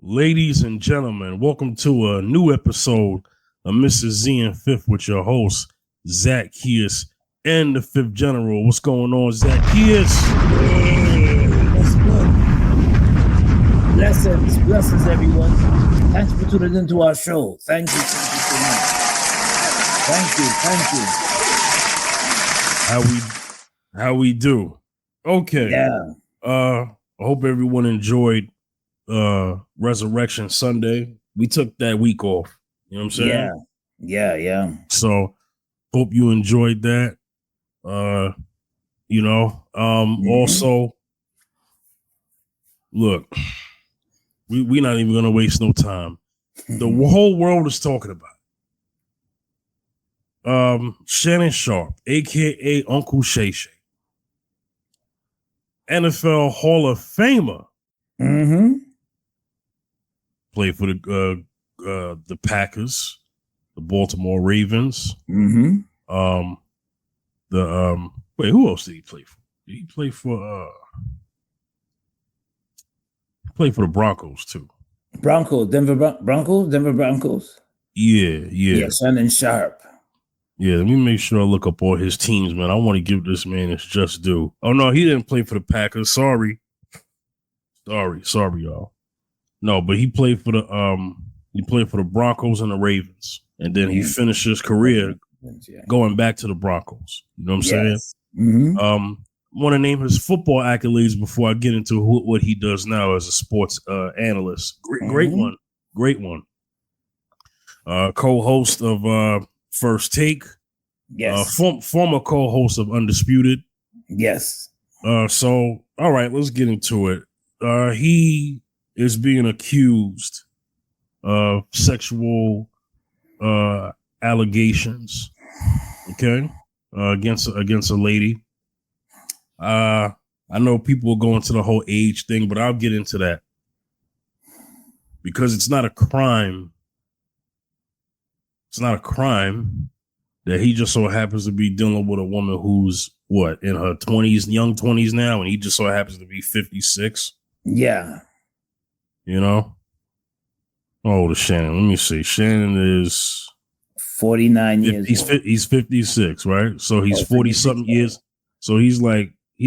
Ladies and gentlemen, welcome to a new episode of Mrs. Z and Fifth with your host, Zacchaeus and the Fifth General. What's going on, Zacchaeus? Hey, what's good? Blessings, everyone. Thanks for tuning into our show. Thank you so much. Thank you. How we do? Okay. Yeah. I hope everyone enjoyed Resurrection Sunday. We took that week off. You know what I'm saying? Yeah. So hope you enjoyed that. Also, look, we not even gonna waste no time. The whole world is talking about Shannon Sharpe, aka Uncle Shay Shay, NFL Hall of Famer. Mm-hmm. Played for the Packers, the Baltimore Ravens. Mm-hmm. Wait, who else did he play for? Did he play for the Broncos too? Denver Broncos. Yeah. Shannon Sharpe. Yeah, let me make sure I look up all his teams, man. I want to give this man his just due. Oh no, he didn't play for the Packers. Sorry, y'all. No, but he played for the Broncos and the Ravens, and then he finished his career going back to the Broncos. You know what I'm saying? Mm-hmm. Want to name his football accolades before I get into what he does now as a sports analyst. Great one. Co-host of First Take. Yes. Former co-host of Undisputed. Yes. So, all right, let's get into it. He is being accused of sexual allegations, okay, against a lady. I know people will go into the whole age thing, but I'll get into that because it's not a crime. It's not a crime that he just so happens to be dealing with a woman who's in her 20s, young 20s now, and he just so happens to be 56. Yeah. You know? Oh, the Shannon. Let me see. Shannon is 49 years old. He's 56, right? So he's 40 something years. So he's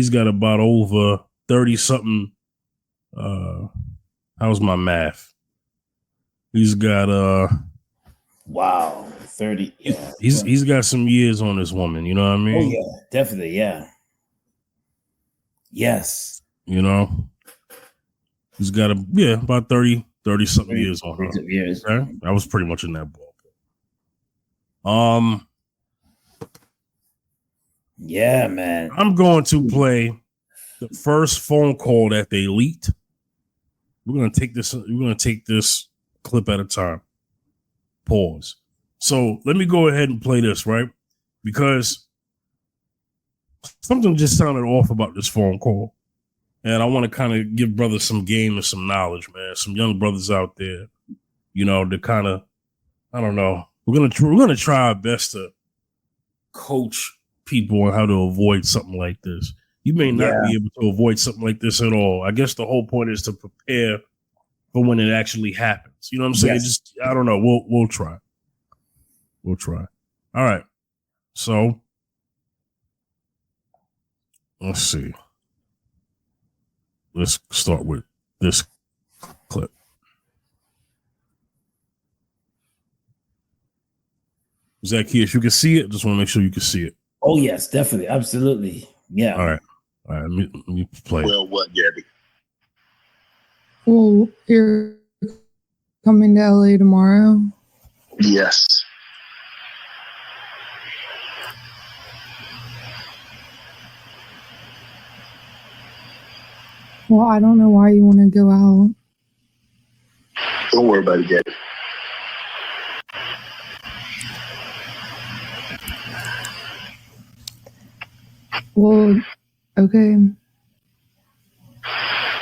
got about over 30 something. How's my math? He's got wow, 30. Yeah. He's got some years on this woman, you know what I mean? Oh yeah, definitely, yeah. Yes. You know? He's got about 30 something years on her. Years. Okay? I was pretty much in that ballpark. Yeah, man. I'm going to play the first phone call that they leaked. We're gonna take this clip at a time. Pause. So let me go ahead and play this, right? Because something just sounded off about this phone call. And I want to kind of give brothers some game and some knowledge, man. Some young brothers out there, you know, to kind of, I don't know. We're gonna try our best to coach people on how to avoid something like this. You may not be able to avoid something like this at all. I guess the whole point is to prepare for when it actually happens. You know what I'm saying? Yes. Just, I don't know. We'll try. We'll try. All right. So let's see. Let's start with this clip. Zacchaeus, you can see it. Just want to make sure you can see it. Oh yes, definitely, absolutely, yeah. All right. Let me play. Well, what, Gabby? Well, you're coming to LA tomorrow? Yes. Well, I don't know why you want to go out. Don't worry about it, Gabby. Well, okay.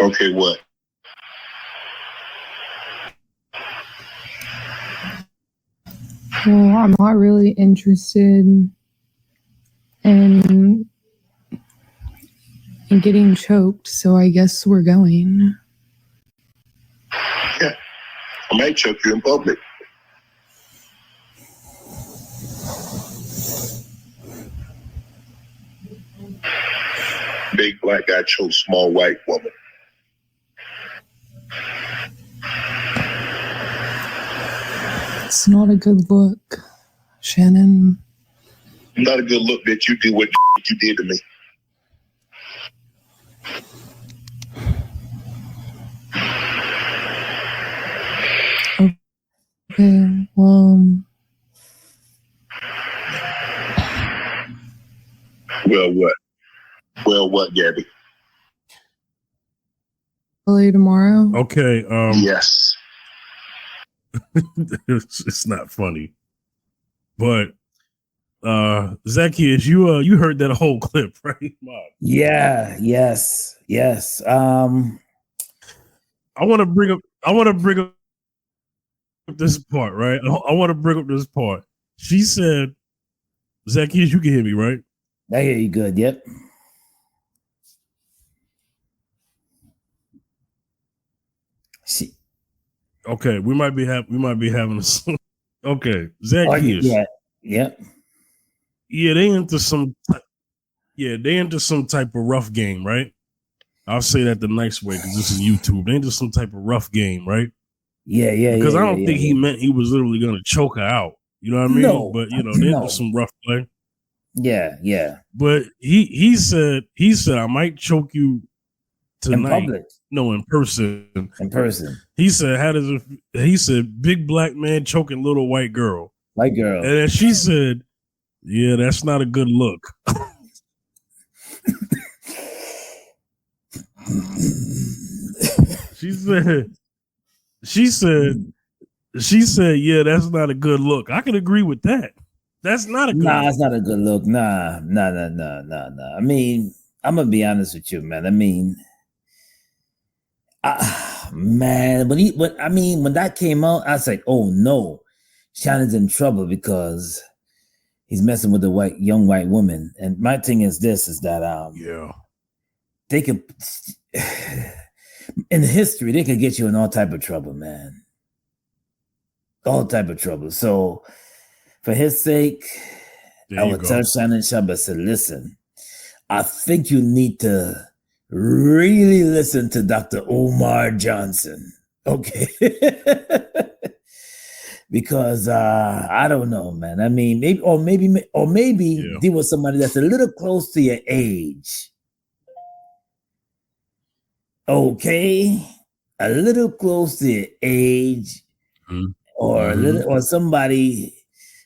Okay, what? Well, I'm not really interested in getting choked, so I guess we're going. Yeah, I might choke you in public. Big black guy chokes small white woman. It's not a good look, Shannon. Not a good look that you did what you did to me. Okay, well, Well, what? Well, what, Gabby? LA tomorrow. Okay. Yes. It's not funny, but Zacchaeus, you heard that whole clip, right? Mom. Yeah, yes. I want to bring up this part, right? I want to bring up this part. She said, Zacchaeus, you can hear me, right? I hear you good. Yep. She, Okay, we might be having a okay, Zacchaeus. yeah. Yep. Yeah, they into some type of rough game, right? I'll say that the nice way because this is YouTube. They into some type of rough game, right? Yeah. Because I don't think he meant he was literally going to choke her out. You know what I mean? No, But they into some rough play. Yeah. But he said I might choke you tonight. In public. No, in person. In person. He said, he said, big black man choking little white girl. White girl. And then she said, yeah, that's not a good look. She said, yeah, that's not a good look. I can agree with that. That's not a good look. It's not a good look. Nah. I mean, I'm gonna be honest with you, man. I mean, man, when that came out, I was like, oh no, Shannon's in trouble because he's messing with a young white woman. And my thing is that they could in history they could get you in all type of trouble, man. All type of trouble. So for his sake, I would tell Shannon Sharpe, I said, listen, I think you need to really listen to Dr. Omar Johnson. Okay. Because I don't know, man. I mean, maybe deal with somebody that's a little close to your age. Okay. A little close to your age. Mm-hmm. Or somebody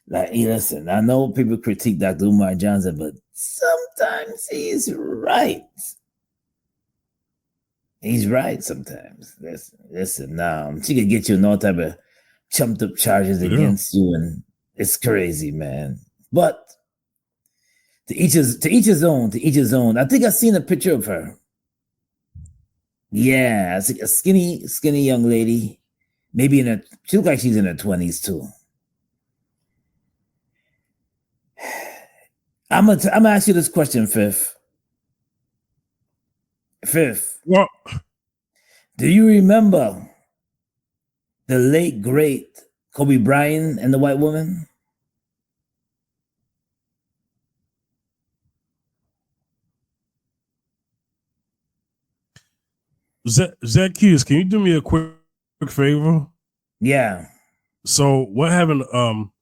like, hey, listen, I know people critique Dr. Umar Johnson, but sometimes he's right. He's right sometimes. Listen, she could get you in all type of chumped up charges against you, and it's crazy, man. But to each his own. I think I've seen a picture of her. Yeah, it's a skinny young lady. Maybe she looks like she's in her 20s too. I'm gonna ask you this question, Fifth. What? Do you remember the late great Kobe Bryant and the white woman? Zacchaeus, can you do me a quick favor? Yeah. So we're having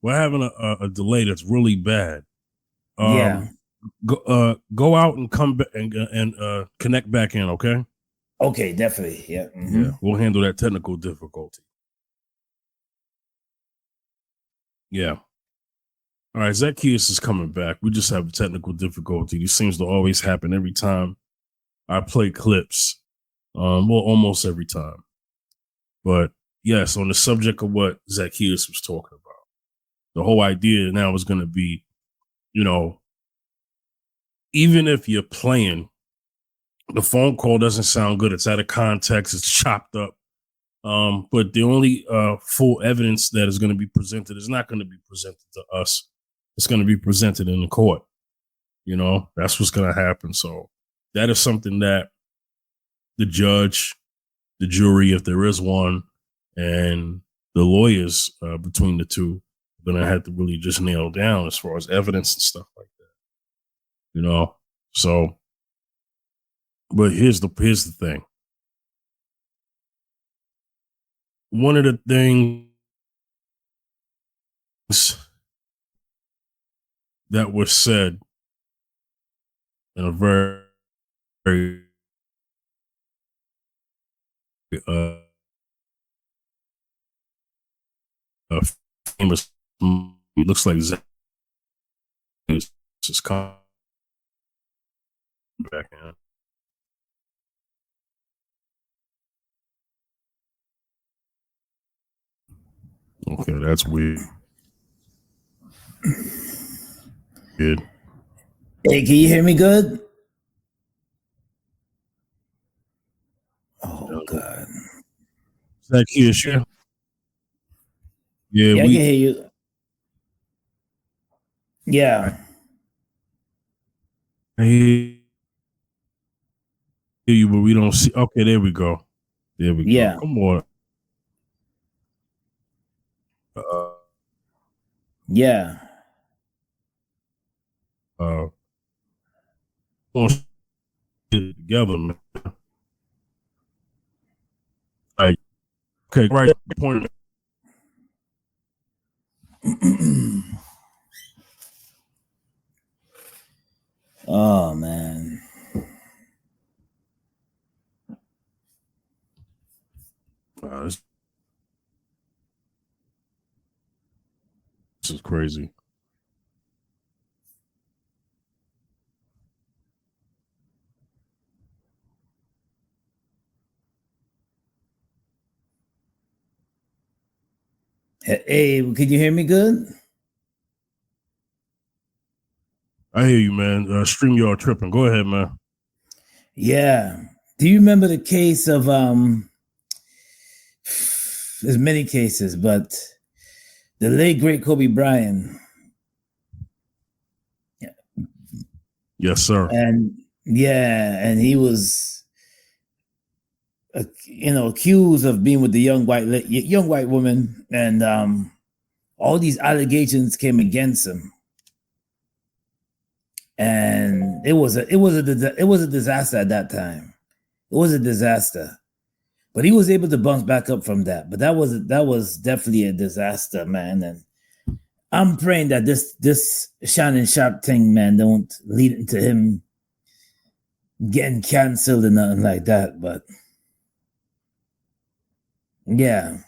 a delay that's really bad. Go out and come back and connect back in, okay? Okay, definitely. Yeah. Mm-hmm. Yeah, we'll handle that technical difficulty. Yeah. All right, Zacchaeus is coming back. We just have a technical difficulty. This seems to always happen every time I play clips. Almost every time. But yes, on the subject of what Zacchaeus was talking about, the whole idea now is going to be, even if you're playing, the phone call doesn't sound good. It's out of context. It's chopped up. But the only full evidence that is going to be presented is not going to be presented to us. It's going to be presented in the court. That's what's going to happen. So that is something that the judge, the jury, if there is one, and the lawyers between the two are gonna have to really just nail down as far as evidence and stuff like that. You know, so. But here's the thing. One of the things that was said in a very, very famous, it looks like Zach is coming back in. Okay, that's weird. Good. Hey, can you hear me good? Oh, God. Is that here, Shay? Yeah, I can hear you. Yeah. I hear you, but we don't see. Okay, there we go. There we go. Come on. Yeah. Get it together, man. Like, okay, right point. Oh, man. This is crazy. Hey, can you hear me good? I hear you, man. StreamYard tripping. Go ahead, man. Yeah. Do you remember the case of there's many cases, but the late great Kobe Bryant? Yes, sir. And he was accused of being with the young white woman, and all these allegations came against him. And it was a disaster at that time. It was a disaster, but he was able to bounce back up from that. But that was definitely a disaster, man. And I'm praying that this Shannon Sharpe thing, man, don't lead into him getting canceled or nothing like that. But yeah.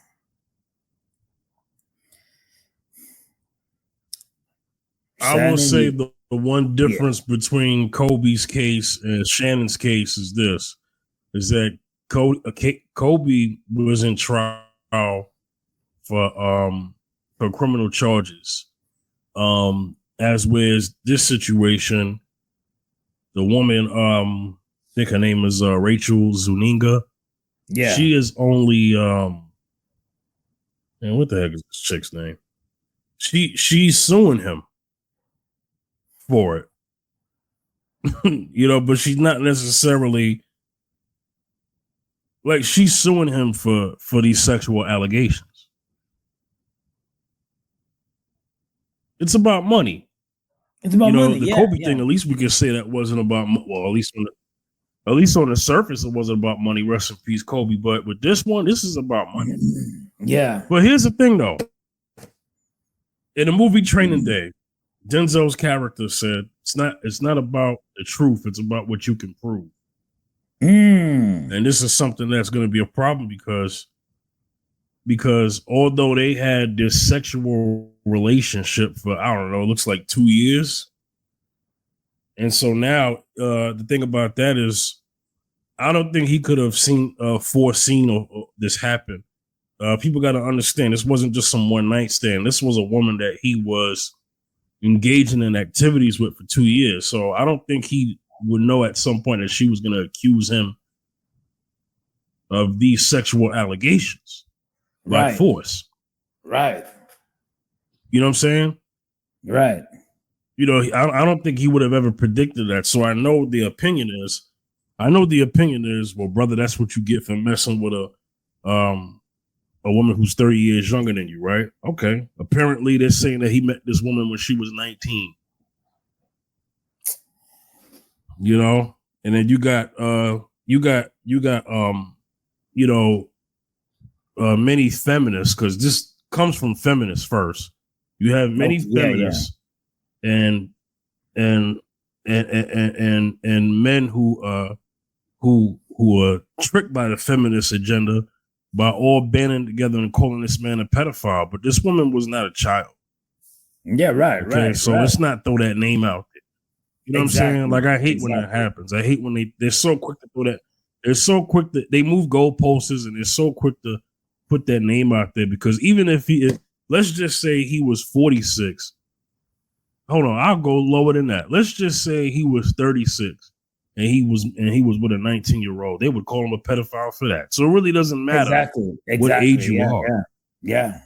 I will say the one difference between Kobe's case and Shannon's case is this: is that Kobe was in trial for criminal charges. As with this situation, the woman, I think her name is Rachel Zuniga. Yeah, she is only man, what the heck is this chick's name? She's suing him for it. But she's not necessarily like she's suing him for these sexual allegations. It's about money. It's about money. The Kobe thing, at least we can say that wasn't about, well, at least on the surface, it wasn't about money. Rest in peace, Kobe. But with this one, this is about money. Yeah. But here's the thing, though. In the movie Training Day, Denzel's character said, it's not about the truth. It's about what you can prove. And this is something that's going to be a problem because although they had this sexual relationship for, I don't know, it looks like 2 years. And so now the thing about that is I don't think he could have foreseen this happen. People got to understand this wasn't just some one night stand. This was a woman that he was engaging in activities with for 2 years. So I don't think he would know at some point that she was going to accuse him of these sexual allegations by force. Right. You know what I'm saying? Right. I don't think he would have ever predicted that. So I know the opinion is, well, brother, that's what you get for messing with a woman who's 30 years younger than you, right? Okay. Apparently, they're saying that he met this woman when she was 19. You know, and then you got many feminists, because this comes from feminists first. You have many feminists and men who are tricked by the feminist agenda by all banding together and calling this man a pedophile. But this woman was not a child. Yeah, right, okay? right. So let's not throw that name out there. You know what I'm saying? Like, I hate when that happens. I hate when they're so quick to throw that. They're so quick that they move goalposts, and they're so quick to put that name out there, because even if let's just say he was 46. Hold on, I'll go lower than that. Let's just say he was 36 and he was with a 19-year-old. They would call him a pedophile for that. So it really doesn't matter what age you are. Yeah.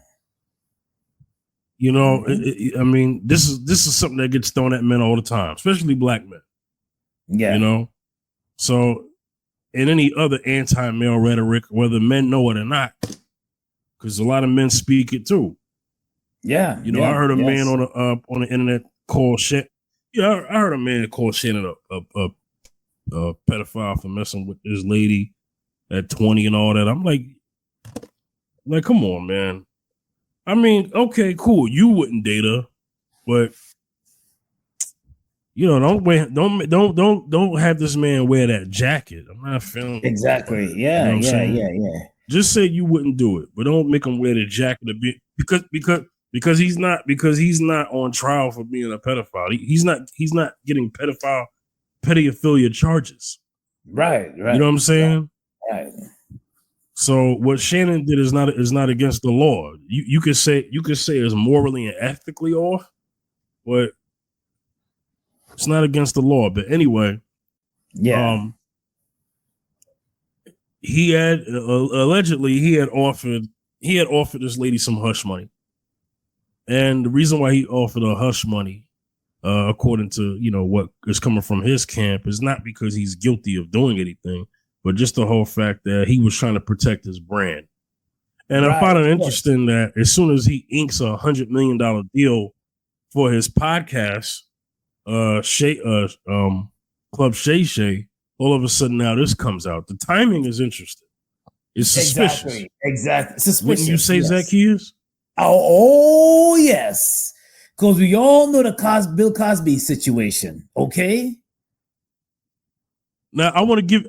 You know, I mean, this is something that gets thrown at men all the time, especially black men. Yeah. You know? So, and any other anti-male rhetoric, whether men know it or not, because a lot of men speak it too. Yeah. You know, I heard a man on the internet call shit. Yeah, I heard a man call Shannon a pedophile for messing with this lady at 20 and all that. I'm like, come on, man. I mean, okay, cool. You wouldn't date her, but you know, don't have this man wear that jacket. I'm not feeling exactly. Yeah, you know yeah. Just say you wouldn't do it, but don't make him wear the jacket because he's not on trial for being a pedophile. He's not getting pedophilia charges. Right. You know what I'm saying? Right. So what Shannon did is not against the law. You could say it's morally and ethically off, but it's not against the law. But anyway, he had allegedly he had offered this lady some hush money, and the reason why he offered her hush money, according to what is coming from his camp, is not because he's guilty of doing anything, but just the whole fact that he was trying to protect his brand. And I find it interesting that as soon as he inks $100 million deal for his podcast, Club Shay Shay, all of a sudden now this comes out. The timing is interesting. It's suspicious. Exactly. Suspicious. Wouldn't you say, Zacchaeus? Oh yes. Because we all know the Bill Cosby situation, okay? Now I want to give...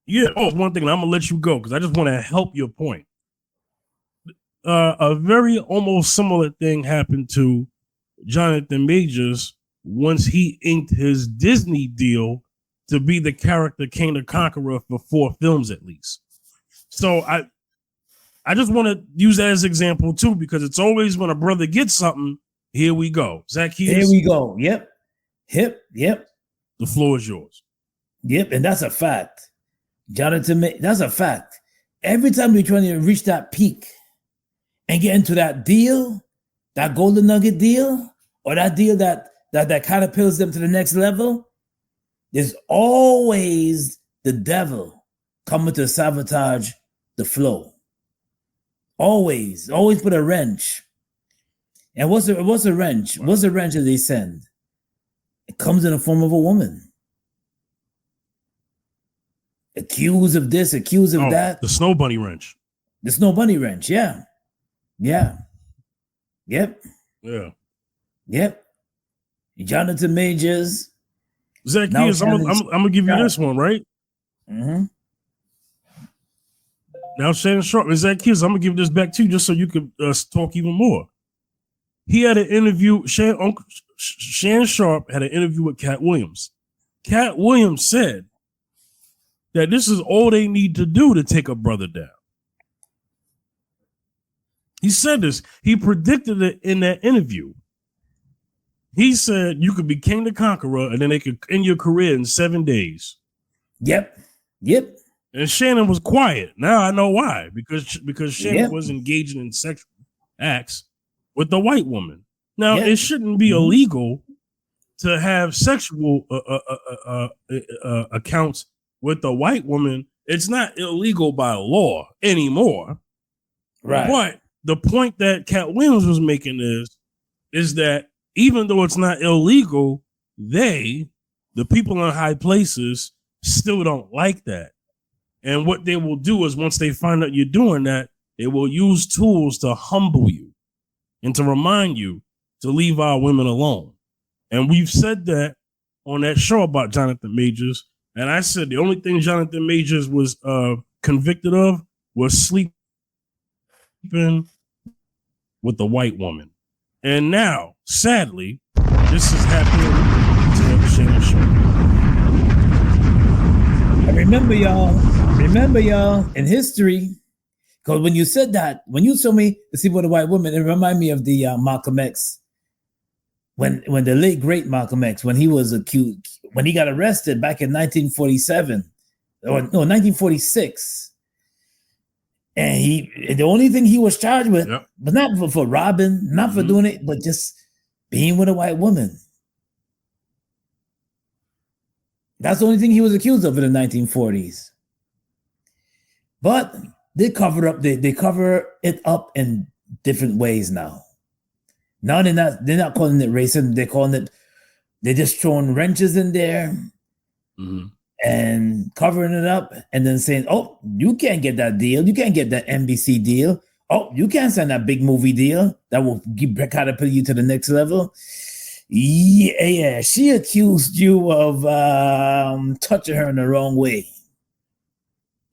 one thing, and I'm going to let you go because I just want to help your point. A very almost similar thing happened to Jonathan Majors once he inked his Disney deal to be the character King the Conqueror for 4 films at least. So I just want to use that as an example too, because it's always when a brother gets something, here we go. Zacchaeus. Here we go. Yep. The floor is yours. Yep, and that's a fact. Jonathan, that's a fact. Every time you're trying to reach that peak and get into that deal, that golden nugget deal, or that deal that catapults them to the next level, there's always the devil coming to sabotage the flow. Always put a wrench. And what's a wrench? What's the wrench that they send? It comes in the form of a woman. Accused of this, accused of that. The snow bunny wrench. The snow bunny wrench, yeah. Yep. Jonathan Majors. Zacchaeus, I'm gonna give you this one, right? Mm-hmm. Now, Shannon Sharpe, Zacchaeus, I'm gonna give this back to you just so you can talk even more. He had an interview. Shannon Sharpe had an interview with Cat Williams. Cat Williams said that this is all they need to do to take a brother down. He said this. He predicted it in that interview. He said you could be King the Conqueror and then they could end your career in 7 days. Yep. And Shannon was quiet. Now I know why. Because Shannon was engaging in sexual acts with the white woman. Now, it shouldn't be illegal to have sexual accounts with the white woman It's not illegal by law anymore. Right. But the point that Cat Williams was making is that even though it's not illegal, the people in high places, still don't like that. And what they will do is once they find out you're doing that, they will use tools to humble you and to remind you to leave our women alone. And we've said that on that show about Jonathan Majors. And I said the only thing Jonathan Majors was convicted of was sleeping with a white woman. And now, sadly, this is happening to Shannon Sharpe. Remember, y'all, in history, because when you said that, when you told me to sleep with a white woman, it reminded me of the Malcolm X. When the late great Malcolm X, when he was accused, when he got arrested back in 1947 or no 1946, and the only thing he was charged with, but not for robbing, not for doing it, but just being with a white woman. That's the only thing he was accused of in the 1940s. But they cover it up in different ways now. Now they're not calling it racism. They're just throwing wrenches in there and covering it up and then saying, oh, you can't get that deal. You can't get that NBC deal. Oh, you can't sign that big movie deal that will catapult you to the next level. Yeah. She accused you of touching her in the wrong way.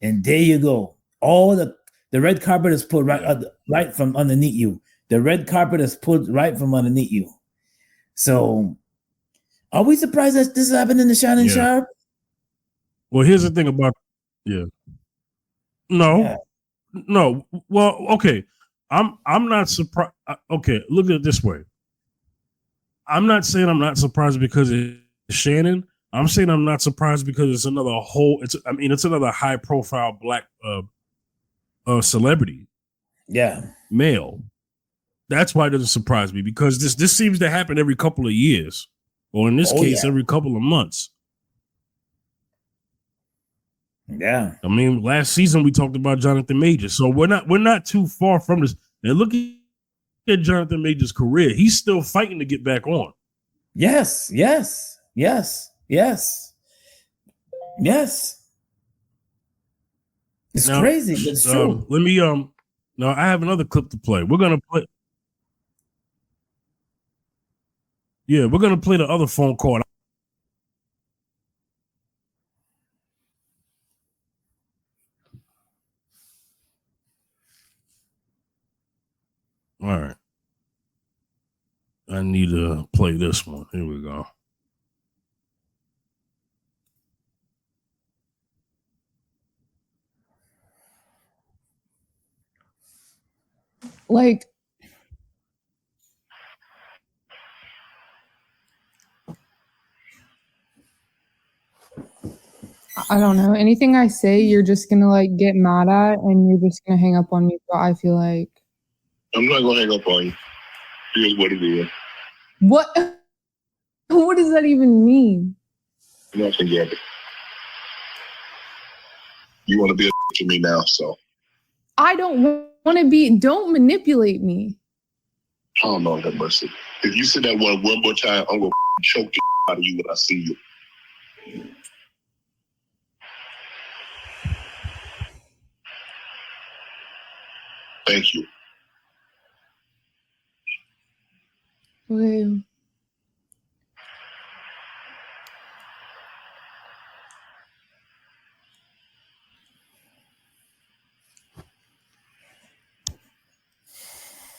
And there you go. All the red carpet is pulled right from underneath you. The red carpet is pulled right from underneath you. So, are we surprised that this happened in the Shannon Sharpe? Well, here's the thing about No. Well, okay. I'm not surprised. Okay, look at it this way. I'm not saying I'm not surprised because it's Shannon. I'm saying I'm not surprised because it's another it's another high profile black celebrity. Yeah. Male. That's why it doesn't surprise me, because this seems to happen every couple of years, or in this case, every couple of months. Yeah. I mean, last season we talked about Jonathan Majors, so we're not too far from this. And look at Jonathan Majors' career; he's still fighting to get back on. Yes. It's crazy, but it's true. Let me no, I have another clip to play. We're gonna play. Yeah, we're gonna play the other phone call. All right. I need to play this one. Here we go. Like, I don't know. Anything I say, you're just gonna like get mad at, and you're just gonna hang up on me. So I feel like I'm not gonna hang up on you. Here's what it is. what? What does that even mean? Nothing yet. You want to be a to me now, so I don't want to be. Don't manipulate me. oh Lord have mercy. If you say that one more time, I'm gonna choke the out of you when I see you. Thank you. Okay.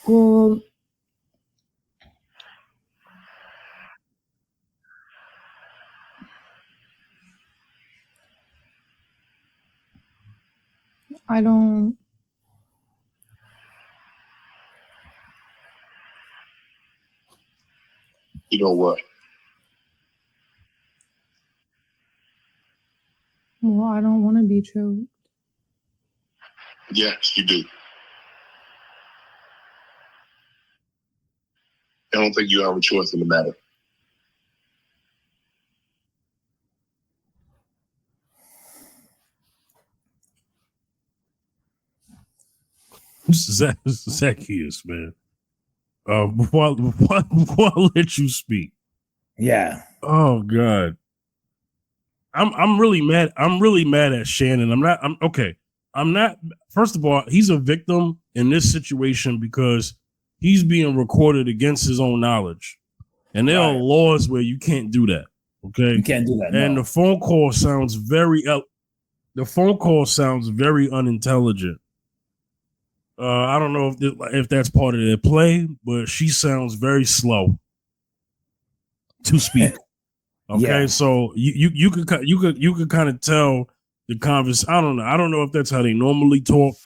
Well, I don't. You know what? Well, I don't want to be choked. Yes, you do. I don't think you have a choice in the matter. Zacchaeus, man. Before I let you speak. Yeah. Oh God. I'm really mad. I'm really mad at Shannon. I'm okay. I'm not. First of all, he's a victim in this situation because he's being recorded against his own knowledge, and there are laws where you can't do that. Okay, you can't do that. And no. the phone call sounds very unintelligent. I don't know if that's part of their play, but she sounds very slow to speak. Okay, so you could kind of tell the conversation. I don't know if that's how they normally talk,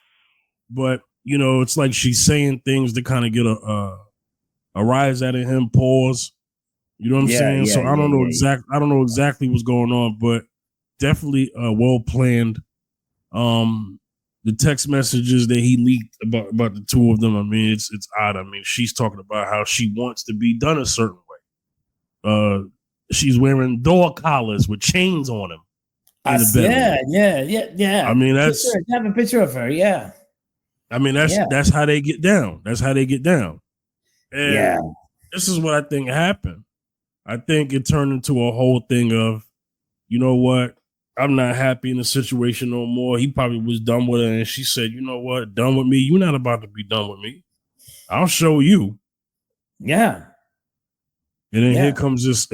but it's like she's saying things to kind of get a rise out of him. Pause. You know what I'm saying? So I don't know I don't know exactly what's going on, but definitely well planned. The text messages that he leaked about the two of them. I mean, it's odd. I mean, she's talking about how she wants to be done a certain way. She's wearing dog collars with chains on them. Yeah. I mean, I have a picture of her. Yeah. I mean, that's how they get down. That's how they get down. And this is what I think happened. I think it turned into a whole thing of, you know what? I'm not happy in the situation no more. He probably was done with her, and she said, "You know what? Done with me? You're not about to be done with me. I'll show you." Yeah. And then here comes this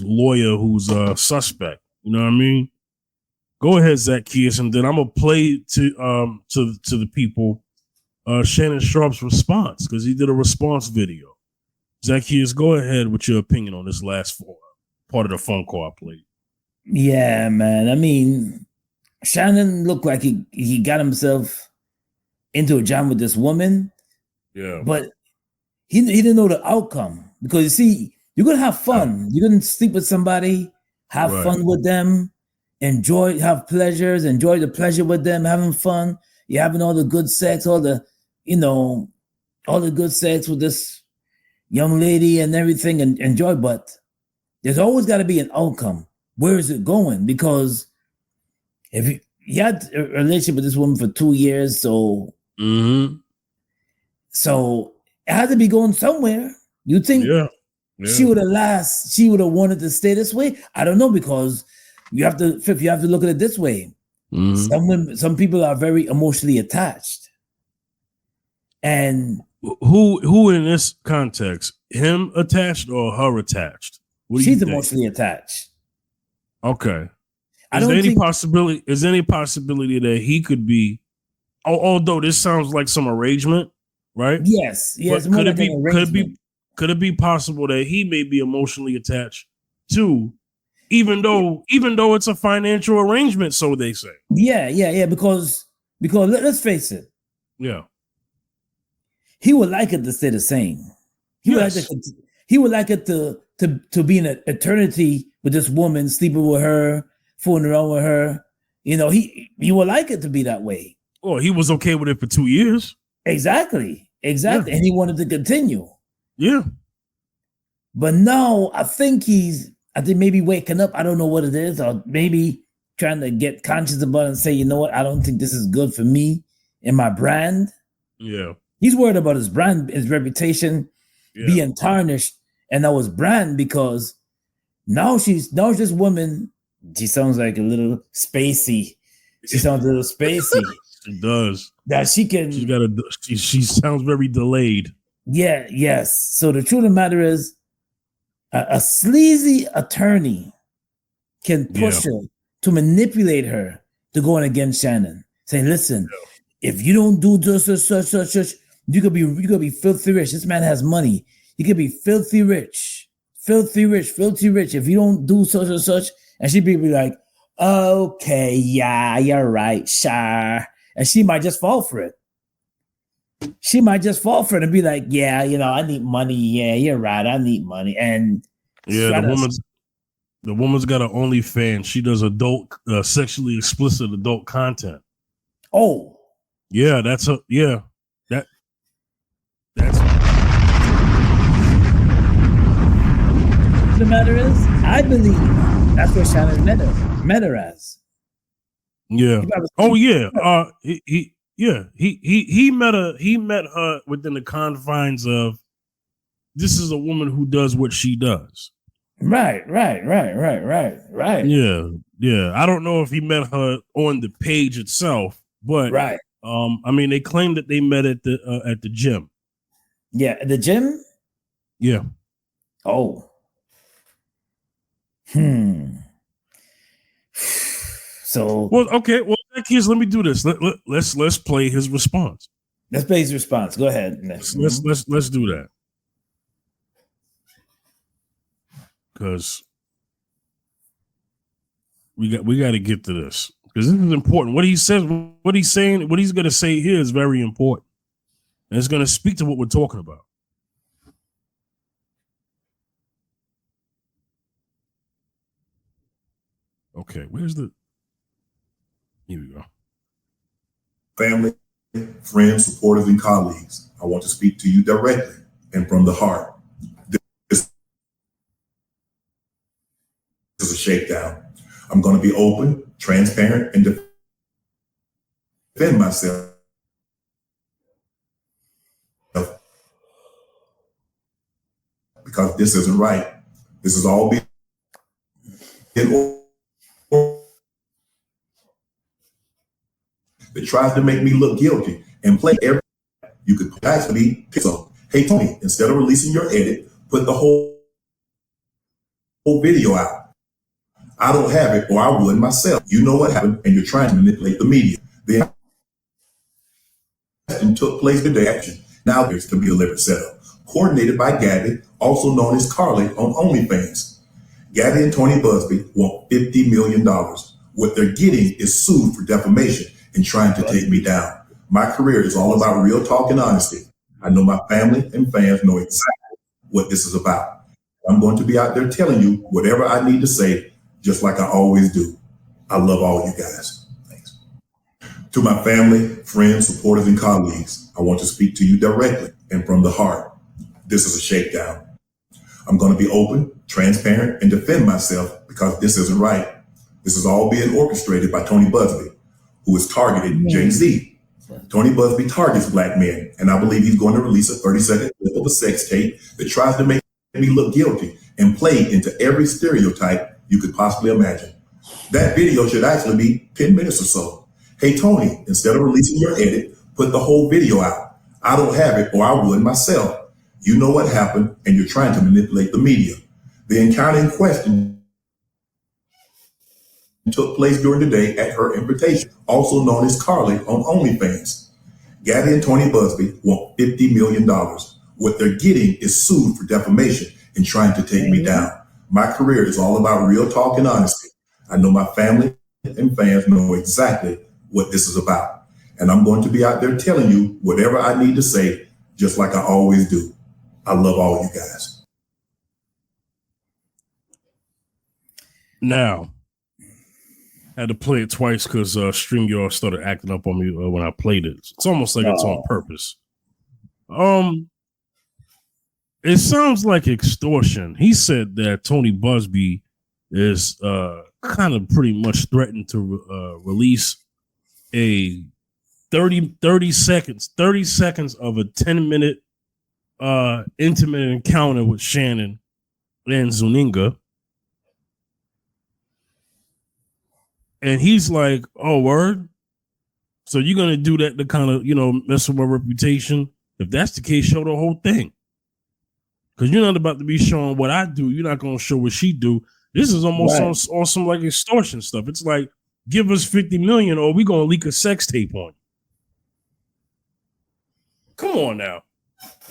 lawyer who's a suspect. You know what I mean? Go ahead, Zacchaeus, and then I'm gonna play to the people Shannon Sharpe's response because he did a response video. Zacchaeus, go ahead with your opinion on this last part of the phone call I played. Yeah, man. I mean, Shannon looked like he got himself into a jam with this woman. Yeah, but he didn't know the outcome because you see, you're gonna have fun. You're gonna sleep with somebody, have fun with them, have pleasures, enjoy the pleasure with them, having fun. You're having all the good sex, all the good sex with this young lady and everything, and enjoy. But there's always got to be an outcome. Where is it going? Because if you had a relationship with this woman for 2 years, so so it had to be going somewhere. You think she would have wanted to stay this way? I don't know, because you have to look at it this way. Some people are very emotionally attached. And who in this context, him attached or her attached? She's emotionally attached. Okay. Is there any possibility that he could be? Although this sounds like some arrangement, right? Yes. Could it be possible that he may be emotionally attached too, even though it's a financial arrangement, so they say? Yeah. Because let's face it. Yeah. He would like it to stay the same. He would like it to be an eternity with this woman, sleeping with her, fooling around with her. He would like it to be that way. Well, he was okay with it for 2 years. Exactly. Yeah. And he wanted to continue. Yeah. But now I think maybe waking up. I don't know what it is, or maybe trying to get conscious about it and say, you know what? I don't think this is good for me and my brand. Yeah. He's worried about his brand, his reputation being tarnished, and that was brand, because now this woman, she sounds like a little spacey. She sounds a little spacey. She does. That she sounds very delayed. Yeah, yes. So the truth of the matter is, a sleazy attorney can push her to manipulate her to go in against Shannon. Say, listen, if you don't do this, such, you could be filthy rich. This man has money. You could be filthy rich. If you don't do such and such. And she'd be like, okay, yeah, you're right, sure. And she might just fall for it. She might just fall for it and be like, yeah, I need money. Yeah, you're right. I need money. And the woman's got an OnlyFans. She does adult, sexually explicit adult content. Oh, yeah, that's the matter is, I believe that's where Shannon met her as. Yeah. Oh yeah. He met her within the confines of this is a woman who does what she does. Right. Yeah. I don't know if he met her on the page itself, but right. I mean, they claim that they met at the gym. Yeah, the gym. Yeah. Oh. So well, okay. Well, kids, let me do this. Let's play his response. Let's play his response. Go ahead. Let's do that. Because we got to get to this because this is important. What he says, what he's saying, what he's going to say here is very important, and it's going to speak to what we're talking about. Okay, where's the? Here we go. Family, friends, supporters, and colleagues, I want to speak to you directly and from the heart. This is a shakedown. I'm going to be open, transparent, and defend myself. Because this isn't right. This is all being that tries to make me look guilty and play every. You could actually pick up. Hey Tony, instead of releasing your edit, put the whole video out. I don't have it, or I would myself. You know what happened, and you're trying to manipulate the media. The action took place today. Action now there's to be delivered setup, coordinated by Gabby, also known as Carly on OnlyFans. Gabby and Tony Busby want $50 million. What they're getting is sued for defamation and trying to take me down. My career is all about real talk and honesty. I know my family and fans know exactly what this is about. I'm going to be out there telling you whatever I need to say, just like I always do. I love all you guys. Thanks. To my family, friends, supporters, and colleagues, I want to speak to you directly and from the heart. This is a shakedown. I'm going to be open, transparent, and defend myself because this isn't right. This is all being orchestrated by Tony Busby, who is targeted Jay-Z. Tony Busby targets black men, and I believe he's going to release a 30-second clip of a sex tape that tries to make me look guilty and play into every stereotype you could possibly imagine. That video should actually be 10 minutes or so. Hey, Tony, instead of releasing your edit, put the whole video out. I don't have it, or I would myself. You know what happened, and you're trying to manipulate the media. The encounter in question took place during the day at her invitation, also known as Carly on OnlyFans. Gabby and Tony Busby want $50 million. What they're getting is sued for defamation and trying to take me down. My career is all about real talk and honesty. I know my family and fans know exactly what this is about. And I'm going to be out there telling you whatever I need to say, just like I always do. I love all you guys. Now, I had to play it twice because StreamYard started acting up on me when I played it. It's almost like it's on purpose. It sounds like extortion. He said that Tony Busby is kind of pretty much threatened to release a 30 seconds of a 10-minute intimate encounter with Shannon and Zuninga. And he's like, oh, word? So you're going to do that to kind of, mess with my reputation? If that's the case, show the whole thing. Because you're not about to be showing what I do. You're not going to show what she do. This is almost on some like extortion stuff. It's like, give us $50 million or we're going to leak a sex tape on you. Come on now.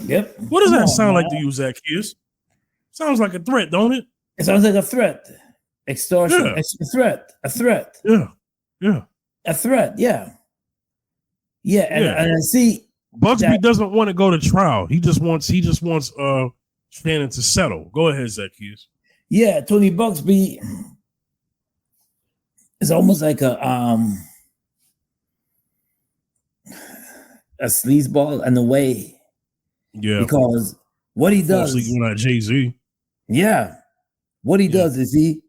Yep. What does that sound like to you, Zacchaeus? Sounds like a threat, don't it? It sounds like a threat. Extortion. Yeah. It's a threat. A threat. Yeah. A threat. Yeah. And I see Busby doesn't want to go to trial. He just wants Shannon to settle. Go ahead, Zacchaeus. Yeah, Tony Busby is almost like a sleazeball in a way. Yeah. Because what he does, you're not Jay-Z. Yeah. What he does is he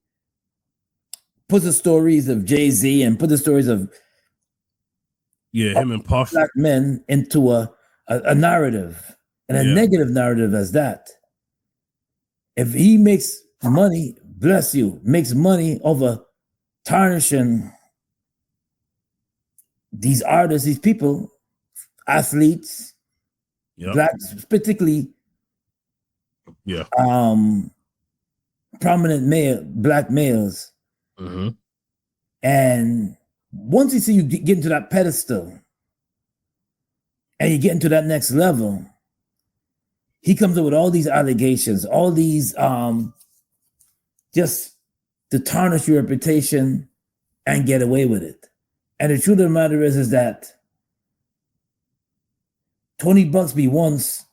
put the stories of Jay-Z and put the stories of him and Puff black men into a narrative and a negative narrative as that. If he makes money, bless you, makes money over tarnishing these artists, these people, athletes, blacks, particularly prominent black males. Mm-hmm. And once you see you get into that pedestal and you get into that next level, he comes up with all these allegations, all these just to tarnish your reputation and get away with it. And the truth of the matter is that Tony Bugsby wants,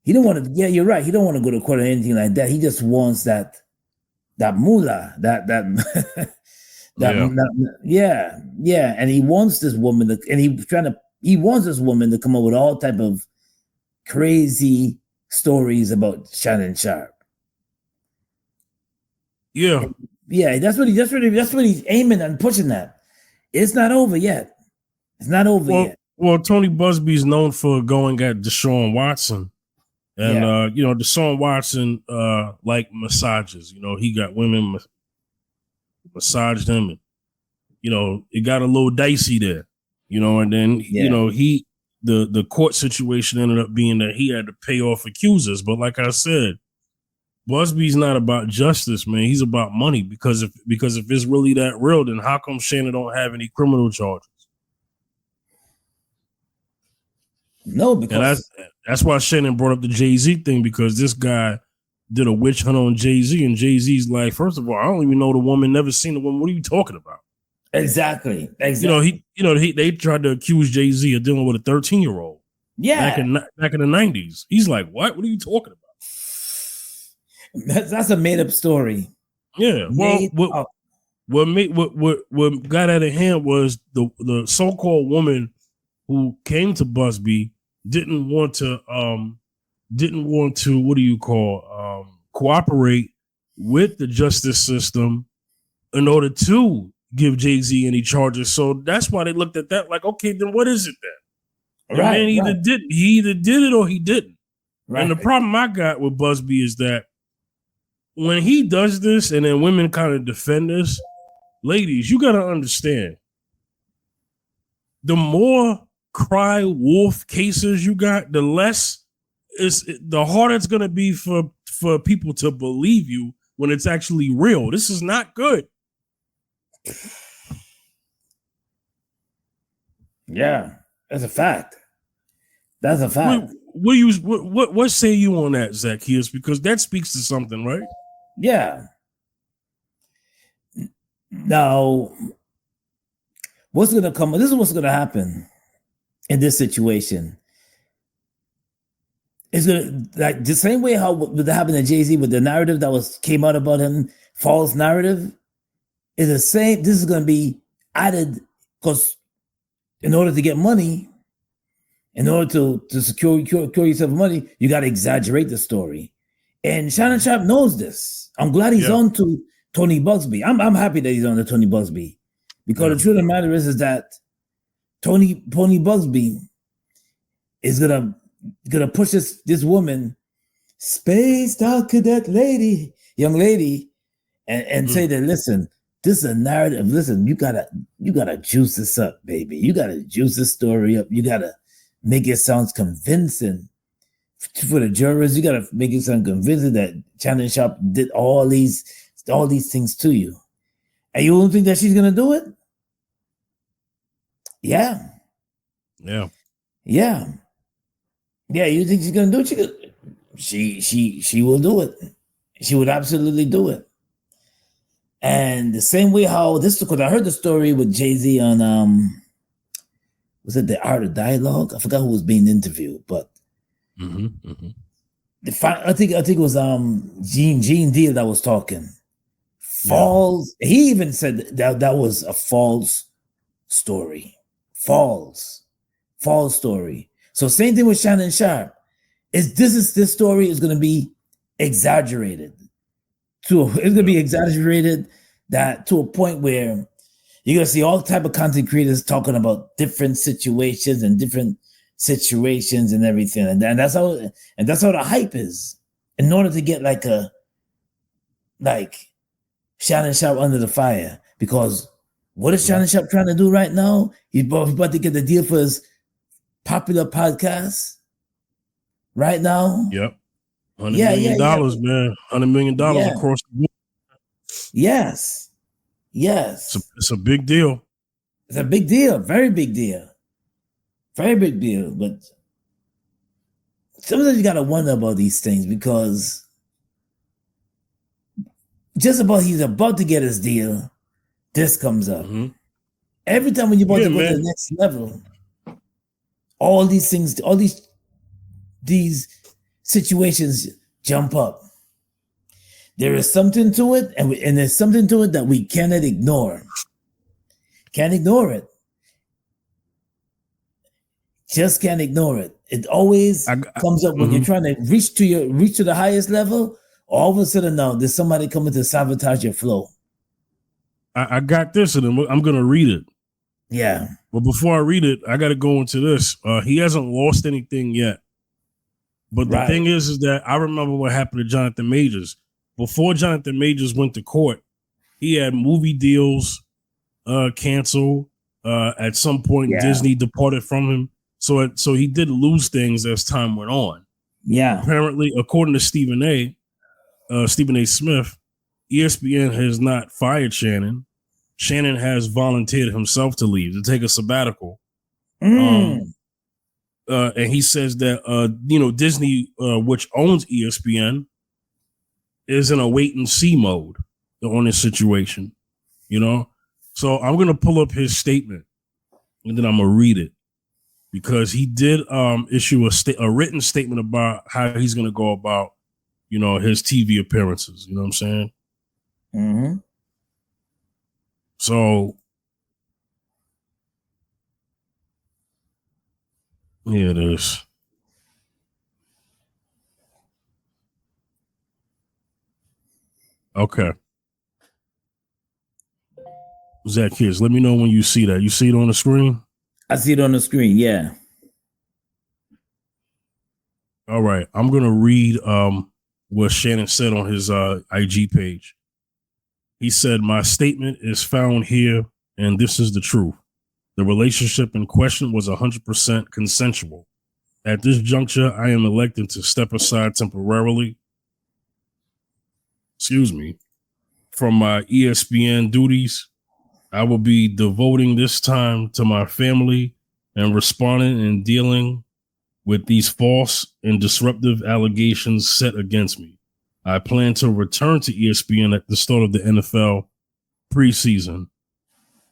he don't want to, you're right, he don't want to go to court or anything like that. He just wants that moolah, and he wants this woman he wants this woman to come up with all type of crazy stories about Shannon Sharpe. Yeah, that's what he's aiming and pushing at. It's not over yet. Well, Tony Busby's known for going at Deshaun Watson, and Deshaun Watson like massages. He got women massaged him, and it got a little dicey there. And then the court situation ended up being that he had to pay off accusers. But like I said, Busby's not about justice, man. He's about money, because if it's really that real, then how come Shannon don't have any criminal charges? No, because that's why Shannon brought up the Jay-Z thing, because this guy did a witch hunt on Jay-Z, and Jay-Z's like, first of all, I don't even know the woman, never seen the woman. What are you talking about? Exactly. They tried to accuse Jay-Z of dealing with a 13-year-old. Yeah. Back in the 90s. He's like, what? What are you talking about? That's a made up story. Yeah. Well, what got out of hand was the so-called woman who came to Busby didn't want to cooperate with the justice system in order to give Jay-Z any charges. So that's why they looked at that like, okay, then what is it then? The man either did it or he didn't. Right. And the problem I got with Busby is that when he does this and then women kind of defend this, ladies, you got to understand, the more cry wolf cases you got, the harder it's going to be for people to believe you when it's actually real. This is not good. Yeah, that's a fact. That's a fact. What say you on that, Zacchaeus? Because that speaks to something, right? Yeah. Now, what's going to come? This is what's going to happen in this situation. It's going to, like the same way how what happened to Jay-Z with the narrative that came out about him, false narrative, is the same. This is going to be added because in order to get money, in order to secure yourself money, you got to exaggerate the story. And Shannon Sharpe knows this. I'm glad he's on to Tony Bugsby. I'm happy that he's on to Tony Bugsby, because the truth of the matter is that Tony Bugsby is gonna push this woman, spaced out cadet young lady, and say that, listen, this is a narrative. Listen, you gotta juice this up, baby. You gotta juice this story up. You gotta make it sound convincing for the jurors. You gotta make it sound convincing that Shannon Sharpe did all these things to you, and you don't think that she's gonna do it? Yeah. You think she's gonna do it? She will do it. She would absolutely do it. And the same way how this, because I heard the story with Jay-Z on was it The Art of Dialogue? I forgot who was being interviewed, but I think it was Gene Deal that was talking. False. Yeah. He even said that was a false story. False story. So same thing with Shannon Sharpe. This story is going to be exaggerated. It's going to be exaggerated that to a point where you're gonna see all type of content creators talking about different situations and everything, and that's how the hype is. In order to get like Shannon Sharpe under the fire, because what is Shannon Sharpe trying to do right now? He's about to get the deal for his popular podcast right now. Yep. $100 million, man. $100 million across the board. Yes. It's a big deal. It's a big deal. Very big deal. Very big deal. But sometimes you got to wonder about these things, because just about he's about to get his deal, this comes up. Mm-hmm. Every time when you're about to go to the next level, all these things, all these situations jump up. There is something to it, and there's something to it that we cannot ignore. Can't ignore it. Just can't ignore it. It always comes up when you're trying to reach to the highest level. All of a sudden, now there's somebody coming to sabotage your flow. I got this, and I'm going to read it. Yeah. But before I read it, I got to go into this. He hasn't lost anything yet. But the thing is that I remember what happened to Jonathan Majors. Before Jonathan Majors went to court, he had movie deals canceled. At some point, Disney departed from him. So he did lose things as time went on. Yeah. Apparently, according to Stephen A. Smith, ESPN has not fired Shannon. Shannon has volunteered himself to leave, to take a sabbatical. And he says that Disney, which owns ESPN, is in a wait and see mode on this situation. So I'm gonna pull up his statement and then I'm gonna read it, because he did issue a written statement about how he's gonna go about his TV appearances. You know what I'm saying? Mm-hmm. So here it is. Okay. Zacchaeus, let me know when you see that. You see it on the screen? I see it on the screen, yeah. All right. I'm going to read what Shannon said on his IG page. He said, "My statement is found here, and this is the truth. The relationship in question was 100% consensual. At this juncture, I am electing to step aside temporarily, from my ESPN duties. I will be devoting this time to my family and responding and dealing with these false and disruptive allegations set against me. I plan to return to ESPN at the start of the NFL preseason."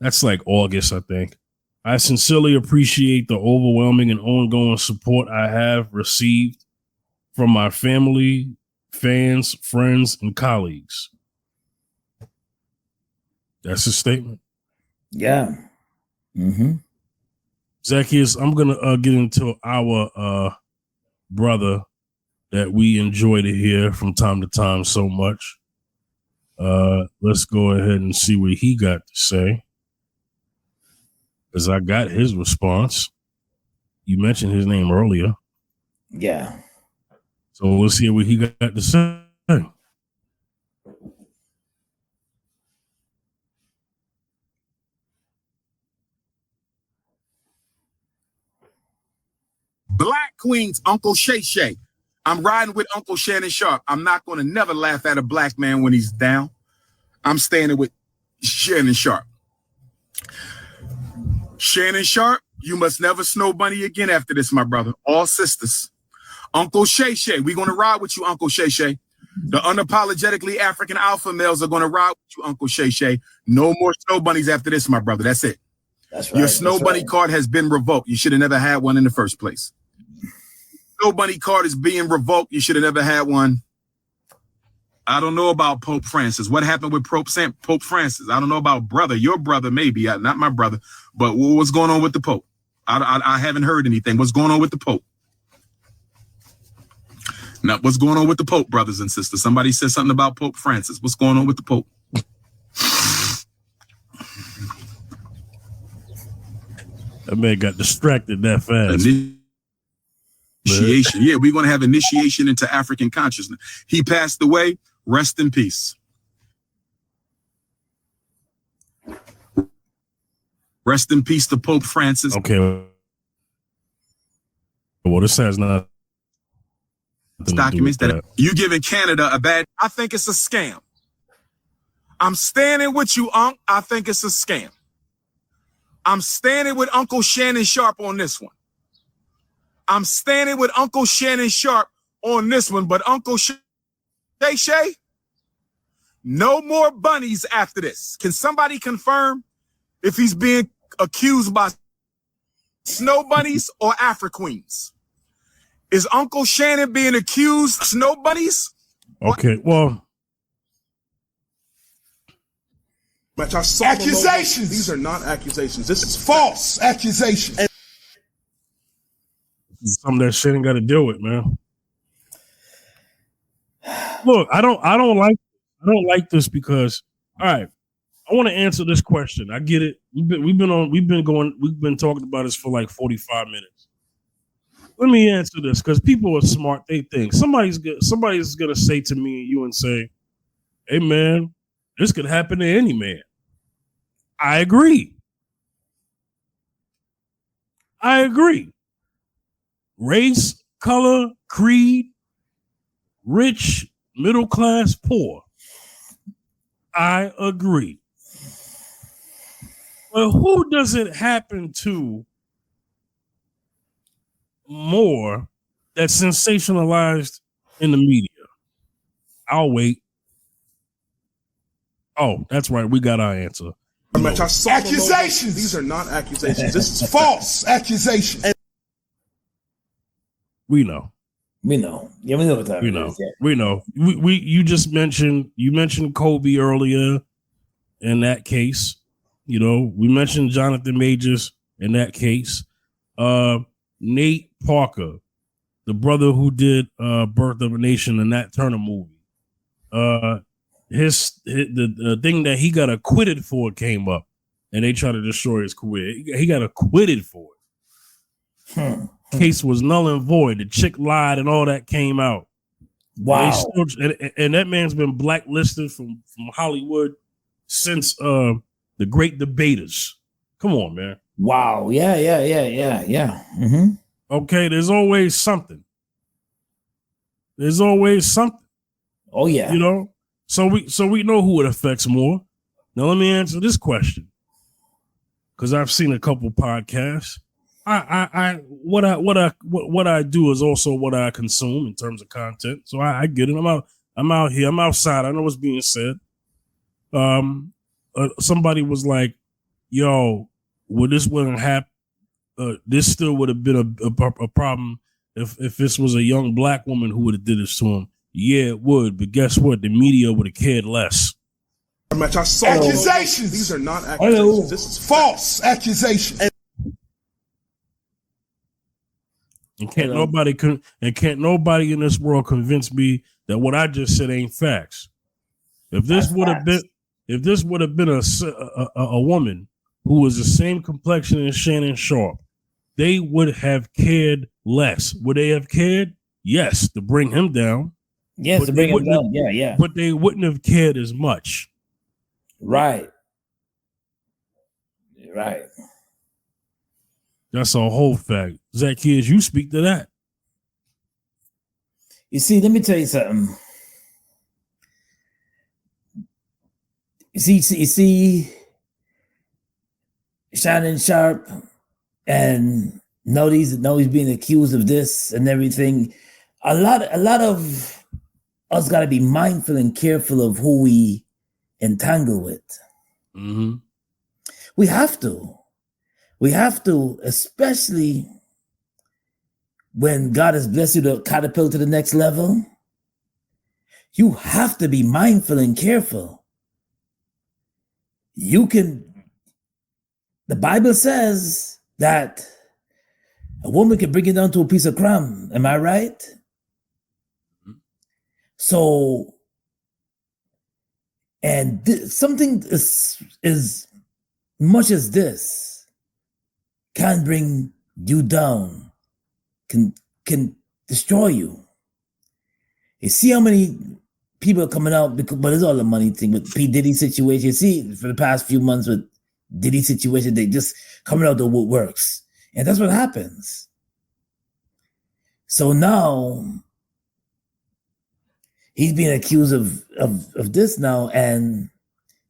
That's like August, I think. "I sincerely appreciate the overwhelming and ongoing support I have received from my family, fans, friends, and colleagues." That's his statement. Yeah. Mm-hmm. Zacchaeus, I'm going to get into our brother that we enjoy to hear from time to time so much. Let's go ahead and see what he got to say, because I got his response. You mentioned his name earlier. Yeah. So let's hear what he got to say. Black Queen's Uncle Shay Shay. I'm riding with Uncle Shannon Sharpe. I'm not going to never laugh at a black man when he's down. I'm standing with Shannon Sharpe. Shannon Sharpe, you must never snow bunny again after this, my brother. All sisters. Uncle Shay Shay, we're going to ride with you, Uncle Shay Shay. The unapologetically African alpha males are going to ride with you, Uncle Shay Shay. No more snow bunnies after this, my brother. That's it. That's right. Your snow bunny card has been revoked. You should have never had one in the first place. Snow bunny card is being revoked. You should have never had one. I don't know about Pope Francis. What happened with Pope Francis? I don't know about your brother, maybe, not my brother. But what's going on with the Pope? I haven't heard anything. What's going on with the Pope? Now, what's going on with the Pope, brothers and sisters? Somebody said something about Pope Francis. What's going on with the Pope? That man got distracted that fast. Initiation. Yeah, we're going to have initiation into African consciousness. He passed away. Rest in peace. Rest in peace to Pope Francis. Okay. Well, this has not documents that you giving Canada a bad. I think it's a scam. I'm standing with you, Unc. I think it's a scam. I'm standing with Uncle Shannon Sharpe on this one. I'm standing with Uncle Shannon Sharpe on this one, but Uncle Shay Shay, no more bunnies after this. Can somebody confirm if he's being accused by snow bunnies or Afro-Queens? Is Uncle Shannon being accused of snow bunnies? Okay, well. Accusations. These are not accusations. This is false accusations. Something that shit ain't got to deal with, man. Look, I don't like this because, all right, I want to answer this question. I get it. We've been talking about this for like 45 minutes. Let me answer this because people are smart. They think somebody's gonna say to me and you and say, "Hey, man, this could happen to any man." I agree. Race, color, creed, rich, middle class, poor. I agree. But who does it happen to more that's sensationalized in the media? I'll wait. Oh, that's right. We got our answer. Accusations. These are not accusations. This is false accusations. We know. Yeah, we know what that is. Yeah. We know. You mentioned Kobe earlier in that case. You know, we mentioned Jonathan Majors in that case. Nate Parker, the brother who did Birth of a Nation in that Turner movie. The thing that he got acquitted for came up, and they tried to destroy his career. He got acquitted for it. Case was null and void. The chick lied, and all that came out. Wow! And that man's been blacklisted from Hollywood since the Great Debaters. Come on, man. Wow! Yeah. Mm-hmm. Okay, there's always something. Oh yeah. You know. So we know who it affects more. Now let me answer this question, because I've seen a couple podcasts. What I do is also what I consume in terms of content. So I get it. I'm out here. I'm outside. I know what's being said. Somebody was like, "Yo, well, this wouldn't happen. This still would have been a problem if this was a young black woman who would have did this to him." Yeah, it would, but guess what? The media would have cared less. Accusations. These are not accusations. This is false accusations. And can't nobody in this world convince me that what I just said ain't facts. If this would have been a woman who was the same complexion as Shannon Sharpe, they would have cared less. Would they have cared? Yes, to bring him down. Yes, to bring him down. Yeah. But they wouldn't have cared as much. Right. That's a whole fact. Zacchaeus, you speak to that. You see, let me tell you something. You see, Shannon Sharpe, and know he's being accused of this and everything. A lot of us got to be mindful and careful of who we entangle with. Mm-hmm. We have to, especially when God has blessed you to catapult to the next level. You have to be mindful and careful. The Bible says that a woman can bring it down to a piece of crumb. Am I right? So, and something is much as this. can bring you down, can destroy you. You see how many people are coming out, but it's all the money thing with P. Diddy situation. You see, for the past few months with Diddy situation, they just coming out the woodworks. And that's what happens. So now he's being accused of this now. And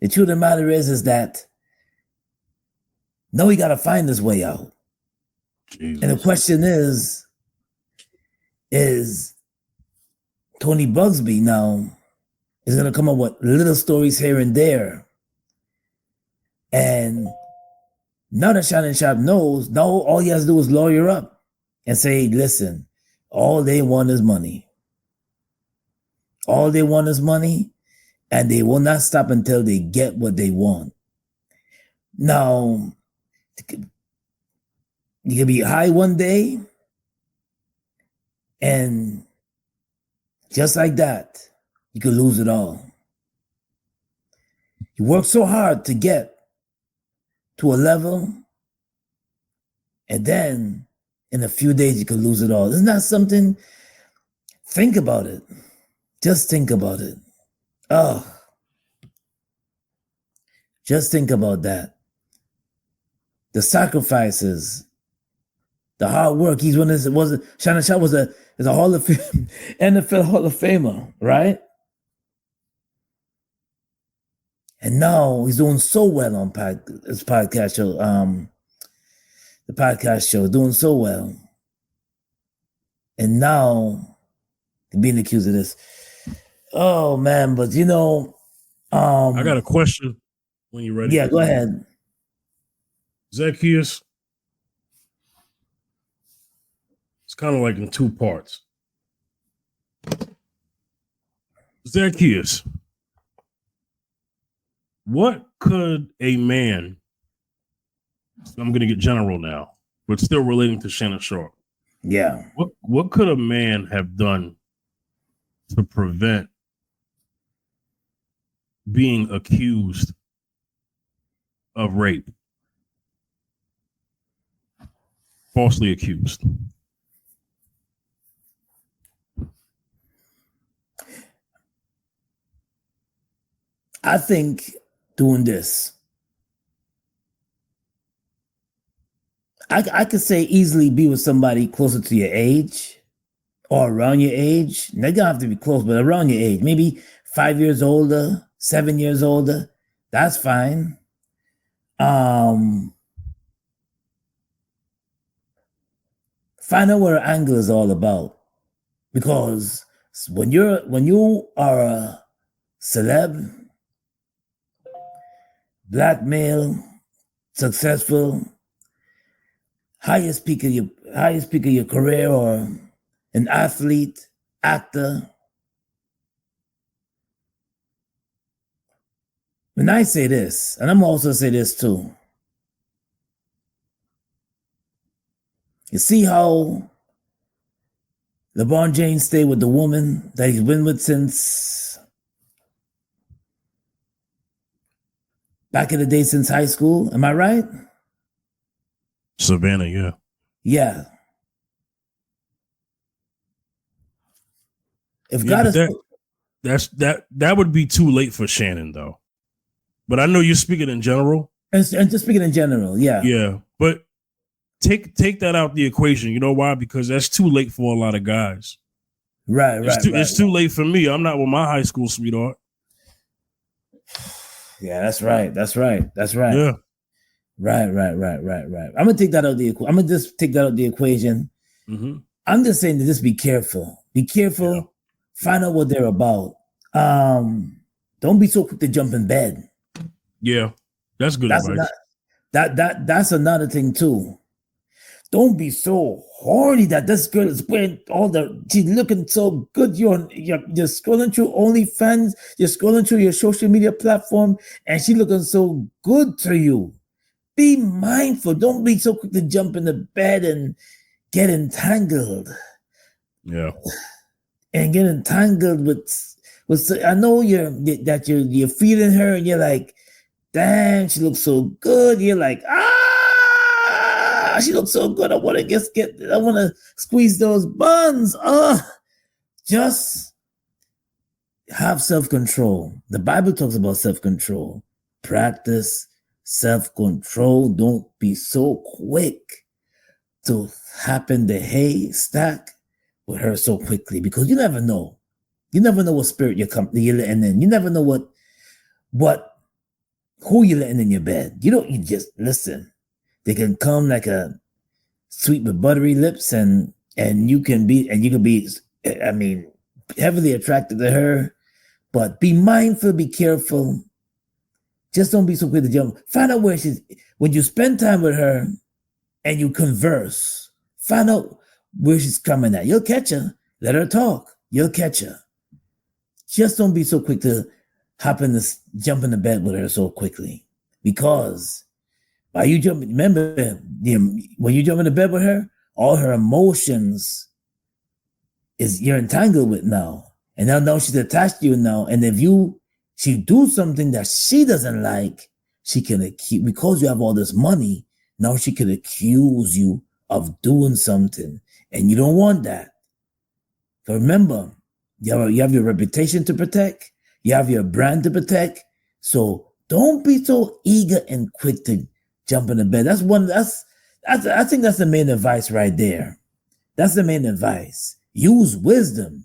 the truth of the matter is that now we got to find this way out. Jesus. And the question is Tony Bugsby now is going to come up with little stories here and there. And now that Shannon Sharpe knows, now all he has to do is lawyer up and say, listen, all they want is money. All they want is money, and they will not stop until they get what they want. Now, you can be high one day, and just like that, you could lose it all. You work so hard to get to a level, and then in a few days you could lose it all. Isn't that something? Think about it. Just think about it. Oh, just think about that. The sacrifices, the hard work. Shannon Sharpe is a Hall of Fame, NFL Hall of Famer, right? And now he's doing so well on his podcast show. The podcast show doing so well, and now being accused of this. Oh man, but I got a question when you're ready. Yeah, go ahead. Zacchaeus, it's kind of like in two parts. Zacchaeus, what could a man, I'm going to get general now, but still relating to Shannon Sharpe. Yeah. What could a man have done to prevent being accused of rape? Falsely accused. I think doing this. I could say easily be with somebody closer to your age or around your age. They don't have to be close, but around your age. Maybe 5 years older, 7 years older. That's fine. Find out what her angle is all about. Because when you are a celeb, black male, successful, highest peak of your career, or an athlete, actor. When I say this, and I'm also say this too, you see how LeBron James stayed with the woman that he's been with since back in the day, since high school? Am I right? Savannah, yeah. Yeah. If yeah, God is that would be too late for Shannon though. But I know you're speaking in general. And just speaking in general, yeah. Yeah. But take that out the equation. You know why? Because that's too late for a lot of guys. Right. It's too late for me. I'm not with my high school sweetheart. Yeah, that's right. Yeah. Right. I'm gonna take that out the equation. I'm gonna just take that out the equation. Mm-hmm. I'm just saying to just be careful. Be careful. Yeah. Find out what they're about. Don't be so quick to jump in bed. Yeah, that's good advice. That's another thing too. Don't be so horny that this girl is wearing she's looking so good. You're scrolling through OnlyFans, you're scrolling through your social media platform, and she's looking so good to you. Be mindful. Don't be so quick to jump in the bed and get entangled. Yeah. And get entangled with I know you're feeling her and you're like, damn, she looks so good. You're like, she looks so good. I want to squeeze those buns. Just have self-control. The Bible talks about self-control. Practice self-control. Don't be so quick to happen the haystack with her so quickly, because you never know. You never know what spirit you're letting in. You never know who you're letting in your bed. You just listen. They can come like a sweet with buttery lips, and you can be heavily attracted to her. But be mindful, be careful. Just don't be so quick to jump. Find out when you spend time with her and you converse, find out where she's coming at. You'll catch her. Let her talk. You'll catch her. Just don't be so quick to jump in the bed with her so quickly. Because when you jump in the bed with her, all her emotions you're entangled with now. And now she's attached to you now. And if she do something that she doesn't like, she can accuse, because you have all this money, now she can accuse you of doing something. And you don't want that. So remember, you have your reputation to protect. You have your brand to protect. So don't be so eager and quick to jump in the bed. I think that's the main advice right there. That's the main advice. Use wisdom.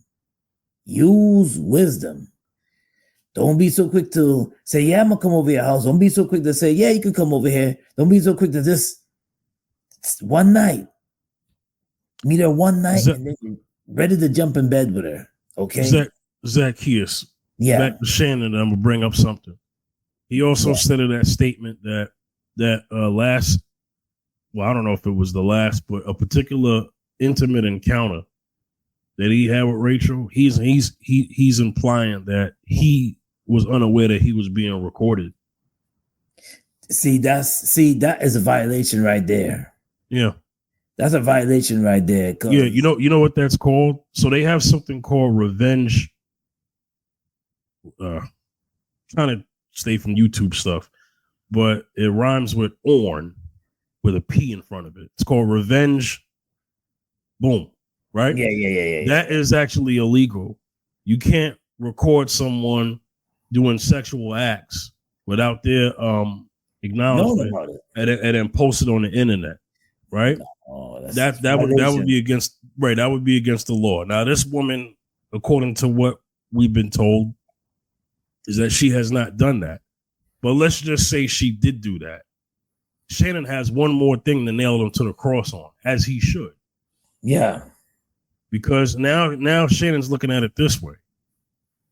Use wisdom. Don't be so quick to say, yeah, I'm going to come over your house. Don't be so quick to say, yeah, you can come over here. Don't be so quick to just one night. Meet her one night and then you're ready to jump in bed with her. Okay? Zacchaeus. Yeah. Back to Shannon, I'm going to bring up something. He also said in that statement that last, well, I don't know if it was the last, but a particular intimate encounter that he had with Rachel, he's implying that he was unaware that he was being recorded. That is a violation right there. Yeah. That's a violation right there. Yeah, you know what that's called? So they have something called revenge. Trying to stay from YouTube stuff, but it rhymes with orn with a P in front of it. It's called revenge. Boom. Right? Yeah. That is actually illegal. You can't record someone doing sexual acts without their acknowledgement and then post it on the internet. Right? That would be against that would be against the law. Now, this woman, according to what we've been told, is that she has not done that. But let's just say she did do that. Shannon has one more thing to nail him to the cross on, as he should. Yeah. Because now Shannon's looking at it this way.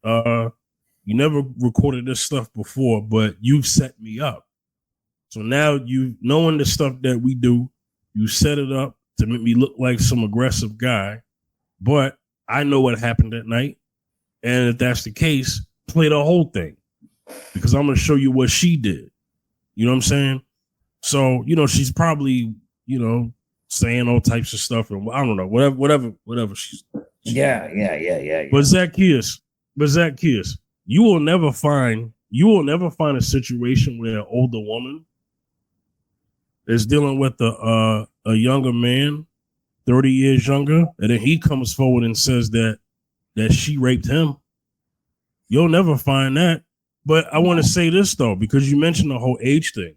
You never recorded this stuff before, but you've set me up. So now you knowing the stuff that we do, you set it up to make me look like some aggressive guy. But I know what happened that night. And if that's the case, play the whole thing. Because I'm going to show you what she did. You know what I'm saying? So, she's probably, saying all types of stuff, and I don't know, whatever she's. Yeah. But Zacchaeus, you will never find a situation where an older woman is dealing with a younger man, 30 years younger, and then he comes forward and says that she raped him. You'll never find that. But I want to say this though, because you mentioned the whole age thing.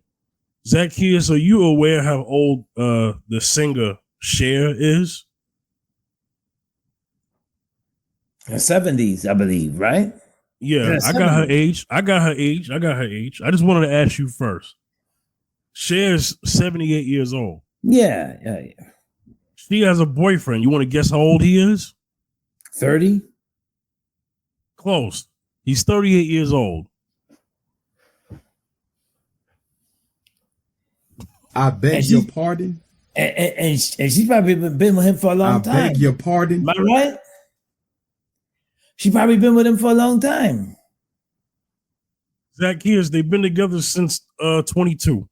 Zacchaeus, are you aware how old the singer Cher is? Her 70s, I believe, right? Yeah, I got her age. I just wanted to ask you first. Cher's 78 years old. Yeah. She has a boyfriend. You want to guess how old he is? 30? Close. He's 38 years old. I beg your pardon. And she's probably been with him for a long time. I beg your pardon. Am I right? She probably been with him for a long time. Zacchaeus, they've been together since 22.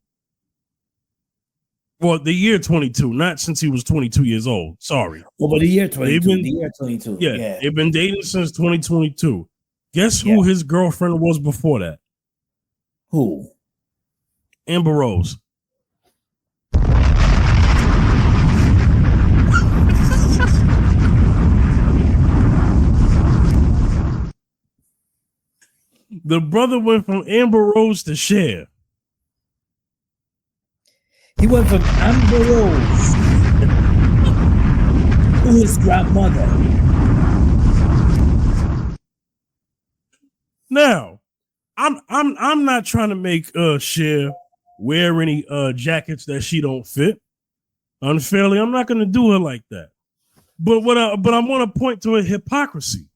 Well, the year 22, not since he was 22 years old. Sorry. Well, but the year 22. Yeah, they've been dating since 2022. Guess who his girlfriend was before that? Who? Amber Rose. The brother went from Amber Rose to Cher. He went from Amber Rose to his grandmother. Now, I'm not trying to make Cher wear any jackets that she don't fit unfairly. I'm not going to do her like that. But I want to point to a hypocrisy.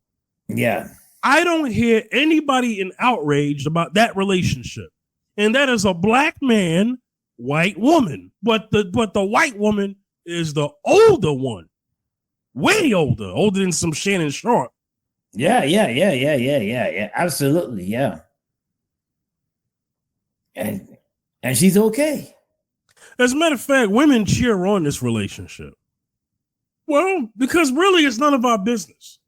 Yeah. I don't hear anybody in outraged about that relationship. And that is a black man, white woman. But the white woman is the older one. Way older than some Shannon Sharpe. Yeah. Absolutely, yeah. And she's okay. As a matter of fact, women cheer on this relationship. Well, because really it's none of our business.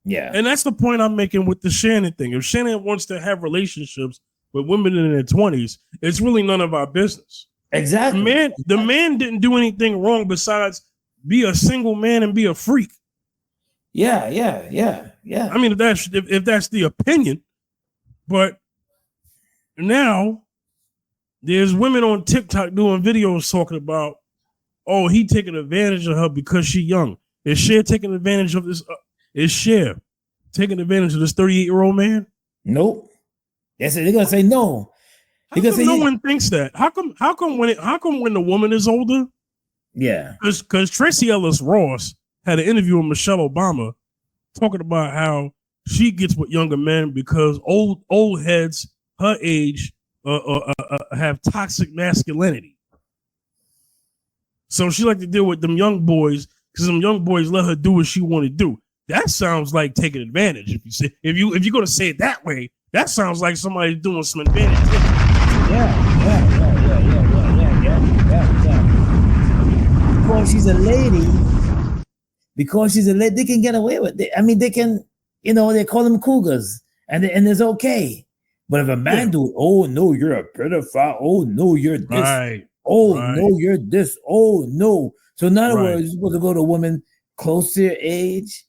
Yeah. And that's the point I'm making with the Shannon thing. If Shannon wants to have relationships with women in their 20s, it's really none of our business. Exactly. The man didn't do anything wrong besides be a single man and be a freak. Yeah. I mean, if that's the opinion, but now there's women on TikTok doing videos talking about, oh, he taking advantage of her because she young. Is Cher taking advantage of this? Is Cher taking advantage of this 38-year-old man? Nope. They're gonna say no. How come no one thinks that? How come when the woman is older? Yeah. Because Tracy Ellis Ross had an interview with Michelle Obama talking about how she gets with younger men because old heads her age have toxic masculinity. So she like to deal with them young boys because them young boys let her do what she want to do. That sounds like taking advantage. If you're gonna say it that way, that sounds like somebody doing some advantage. Yeah. Because she's a lady, they can get away with it. I mean, they can, they call them cougars, and it's okay. But if a man do, oh no, you're a pedophile. Oh no, you're this. Right. No, you're this. Oh no. So in other words, you're supposed to go to a woman close to your age.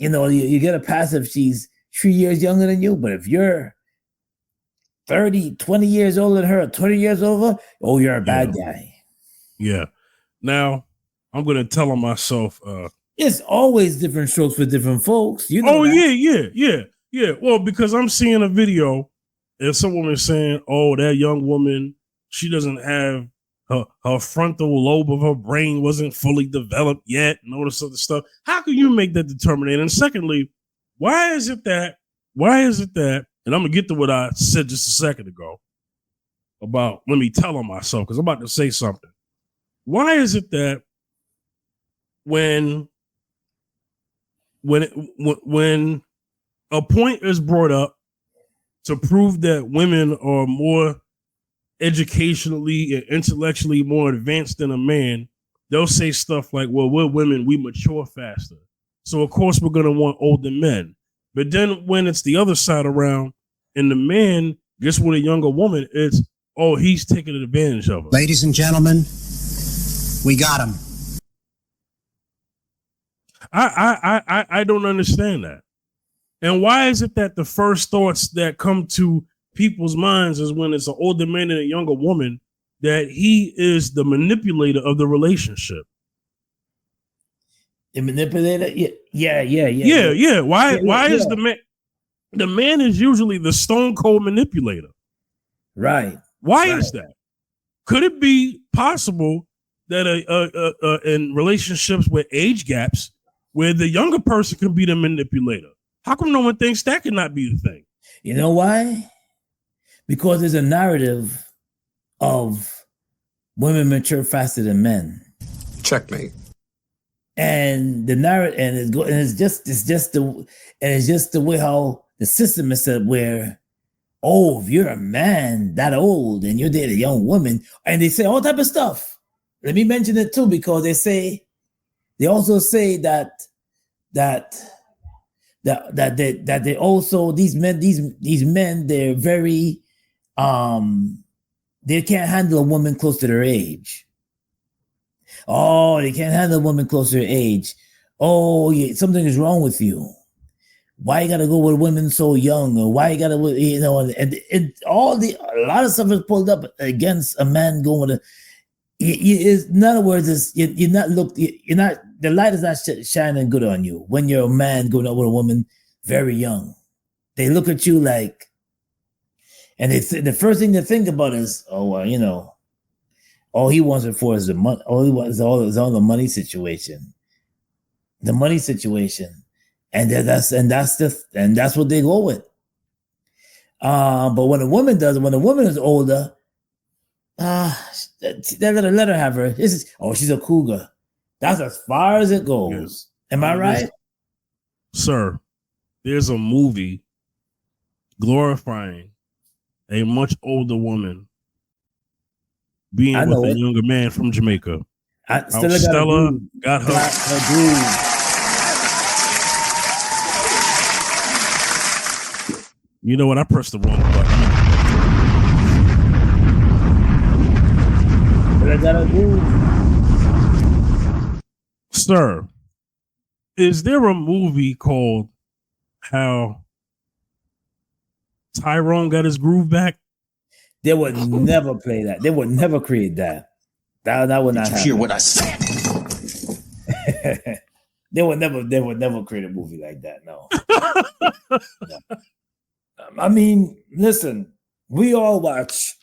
You get a pass if she's 3 years younger than you. But if you're 30, 20 years older than her, 20 years over, oh, you're a bad guy. Yeah. Now, I'm going to tell on myself. It's always different strokes for different folks. Yeah. Well, because I'm seeing a video and some woman saying, oh, that young woman, she doesn't have her frontal lobe of her brain wasn't fully developed yet and all this other stuff. How can you make that determination? And secondly, why is it that, and I'm going to get to what I said just a second ago about, let me tell on myself, because I'm about to say something. Why is it that when a point is brought up to prove that women are more educationally and intellectually more advanced than a man, they'll say stuff like, well, we're women, we mature faster. So, of course, we're going to want older men. But then when it's the other side around and the man gets with a younger woman, it's, oh, he's taking advantage of her. Ladies and gentlemen, we got him. I don't understand that. And why is it that the first thoughts that come to people's minds is when it's an older man and a younger woman, that he is the manipulator of the relationship? The manipulator? Yeah. Why is the man is usually the stone cold manipulator? Right. Why is that? Could it be possible that in relationships with age gaps where the younger person can be the manipulator? How come no one thinks that cannot be the thing? You know why? Because there's a narrative of women mature faster than men. Checkmate. And the narrative, and it's just the way how the system is set, where, oh, if you're a man that old and you're dating a young woman, and they say all type of stuff. Let me mention it too, because they also say that they also, these men, they're very, they can't handle a woman close to their age. Oh, they can't handle a woman close to their age. Oh, yeah, something is wrong with you. why you gotta go with women so young, or why you gotta, and a lot of stuff is pulled up against a man going to. In other words, you're not the light is not shining good on you when you're a man going out with a woman very young. They look at you like, and the first thing they think about is, all he wants it for is the money. All he wants is all the money situation, and that's what they go with. But when a woman is older, they're gonna let her have her. She's a cougar. That's as far as it goes. Yeah. Am I right? Sir, there's a movie glorifying a much older woman being with a younger man from Jamaica. Stella got her groove. You know what? I pressed the wrong button. I got a groove. Sir, is there a movie called How Tyrone Got His Groove Back? They would never play that. They would never create that. That would not happen. Hear what I said? They would never create a movie like that. No. No. I mean, listen, we all watch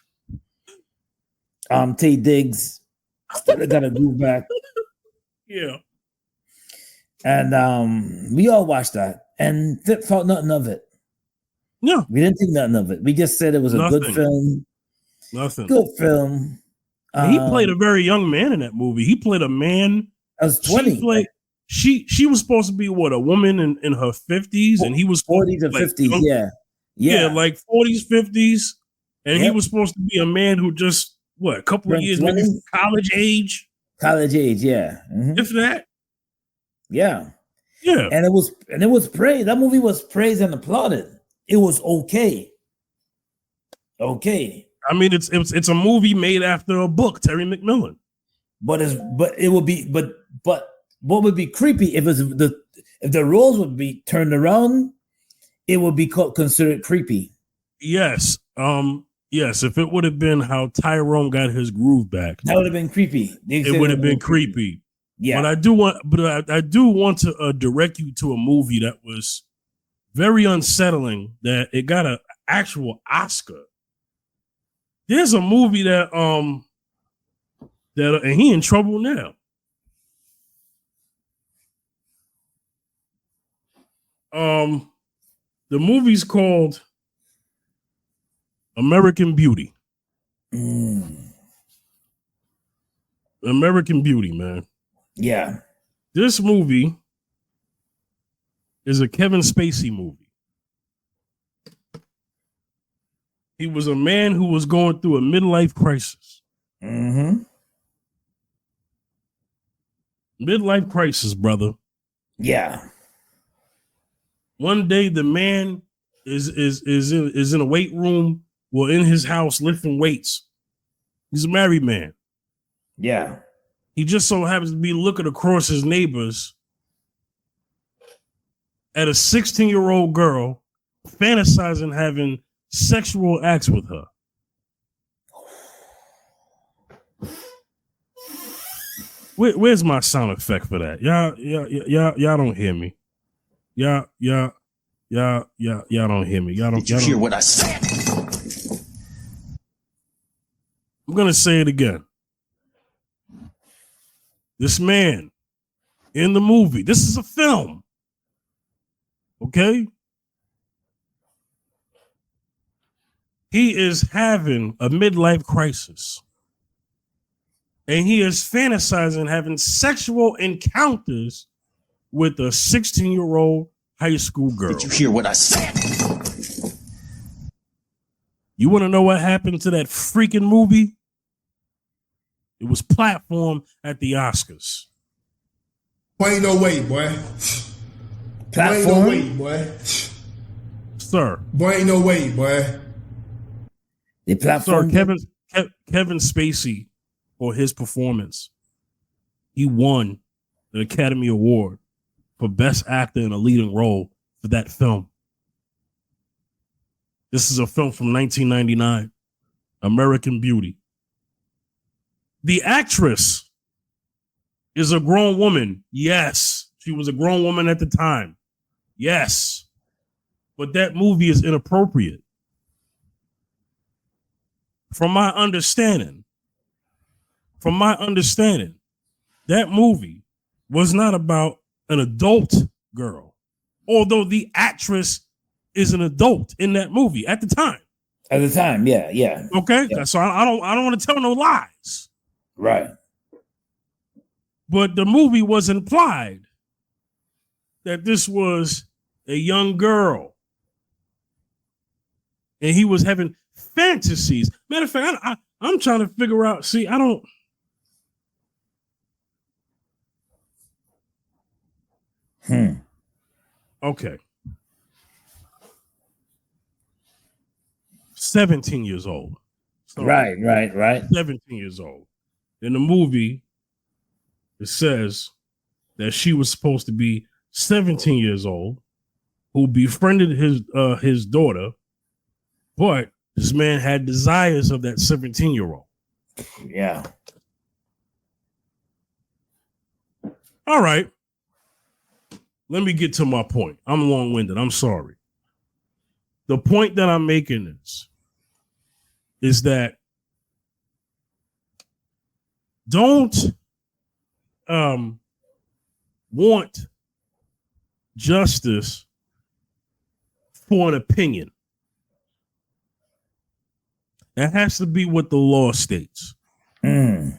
Tay Diggs. Still got a groove back. Yeah. And we all watched that and thought nothing of it. No. We didn't think nothing of it. We just said it was a good film. Nothing. Good film. He played a very young man in that movie. He played a man. I was 20. She was supposed to be a woman in her 50s, and he was 40s or 50s. Yeah, like 40s, 50s, and he was supposed to be a man who just a couple of years, maybe college age. Yeah. Mm-hmm. If that. Yeah. Yeah. And it was praised. That movie was praised and applauded. It was okay. Okay. I mean, it's a movie made after a book, Terry McMillan. But what would be creepy if the roles would be turned around, it would be considered creepy. Yes. Yes, if it would have been How Tyrone Got His Groove Back, that would have been creepy. It would have been creepy. Yeah, but I do want to direct you to a movie that was very unsettling. That it got an actual Oscar. There's a movie that and he in trouble now. The movie's called American Beauty. American Beauty, man. Yeah. This movie is a Kevin Spacey movie. He was a man who was going through a midlife crisis. Mm-hmm. Midlife crisis, brother. Yeah. One day the man is in a weight room or in his house lifting weights. He's a married man. Yeah. He just so happens to be looking across his neighbors at a 16-year-old girl fantasizing having sexual acts with her. Where's my sound effect for that? Y'all don't hear me. Y'all don't hear me. Y'all don't hear what I said? I'm gonna say it again. This man in the movie, this is a film. Okay? He is having a midlife crisis. And he is fantasizing having sexual encounters with a 16-year-old high school girl. Did you hear what I said? You want to know what happened to that freaking movie? It was platformed at the Oscars. Boy, ain't no way, boy. Platform? Boy, ain't no way, boy. Sir. Boy, ain't no way, boy. The platform. Sir, Kevin Spacey, for his performance, he won the Academy Award for Best Actor in a Leading Role for that film. This is a film from 1999, American Beauty. The actress is a grown woman. Yes, she was a grown woman at the time. Yes, but that movie is inappropriate. From my understanding, that movie was not about an adult girl, although the actress is an adult in that movie at the time. At the time, yeah. Okay, yeah. So I don't want to tell no lies. Right. But the movie was implied that this was a young girl, and he was having fantasies. Matter of fact, I'm trying to figure out. See, I don't. Okay. 17 years old. So Right. 17 years old. In the movie, it says that she was supposed to be 17 years old, who befriended his daughter, but this man had desires of that 17-year-old. Yeah. All right. Let me get to my point. I'm long-winded. I'm sorry. The point that I'm making is that don't want justice for an opinion. That has to be what the law states. If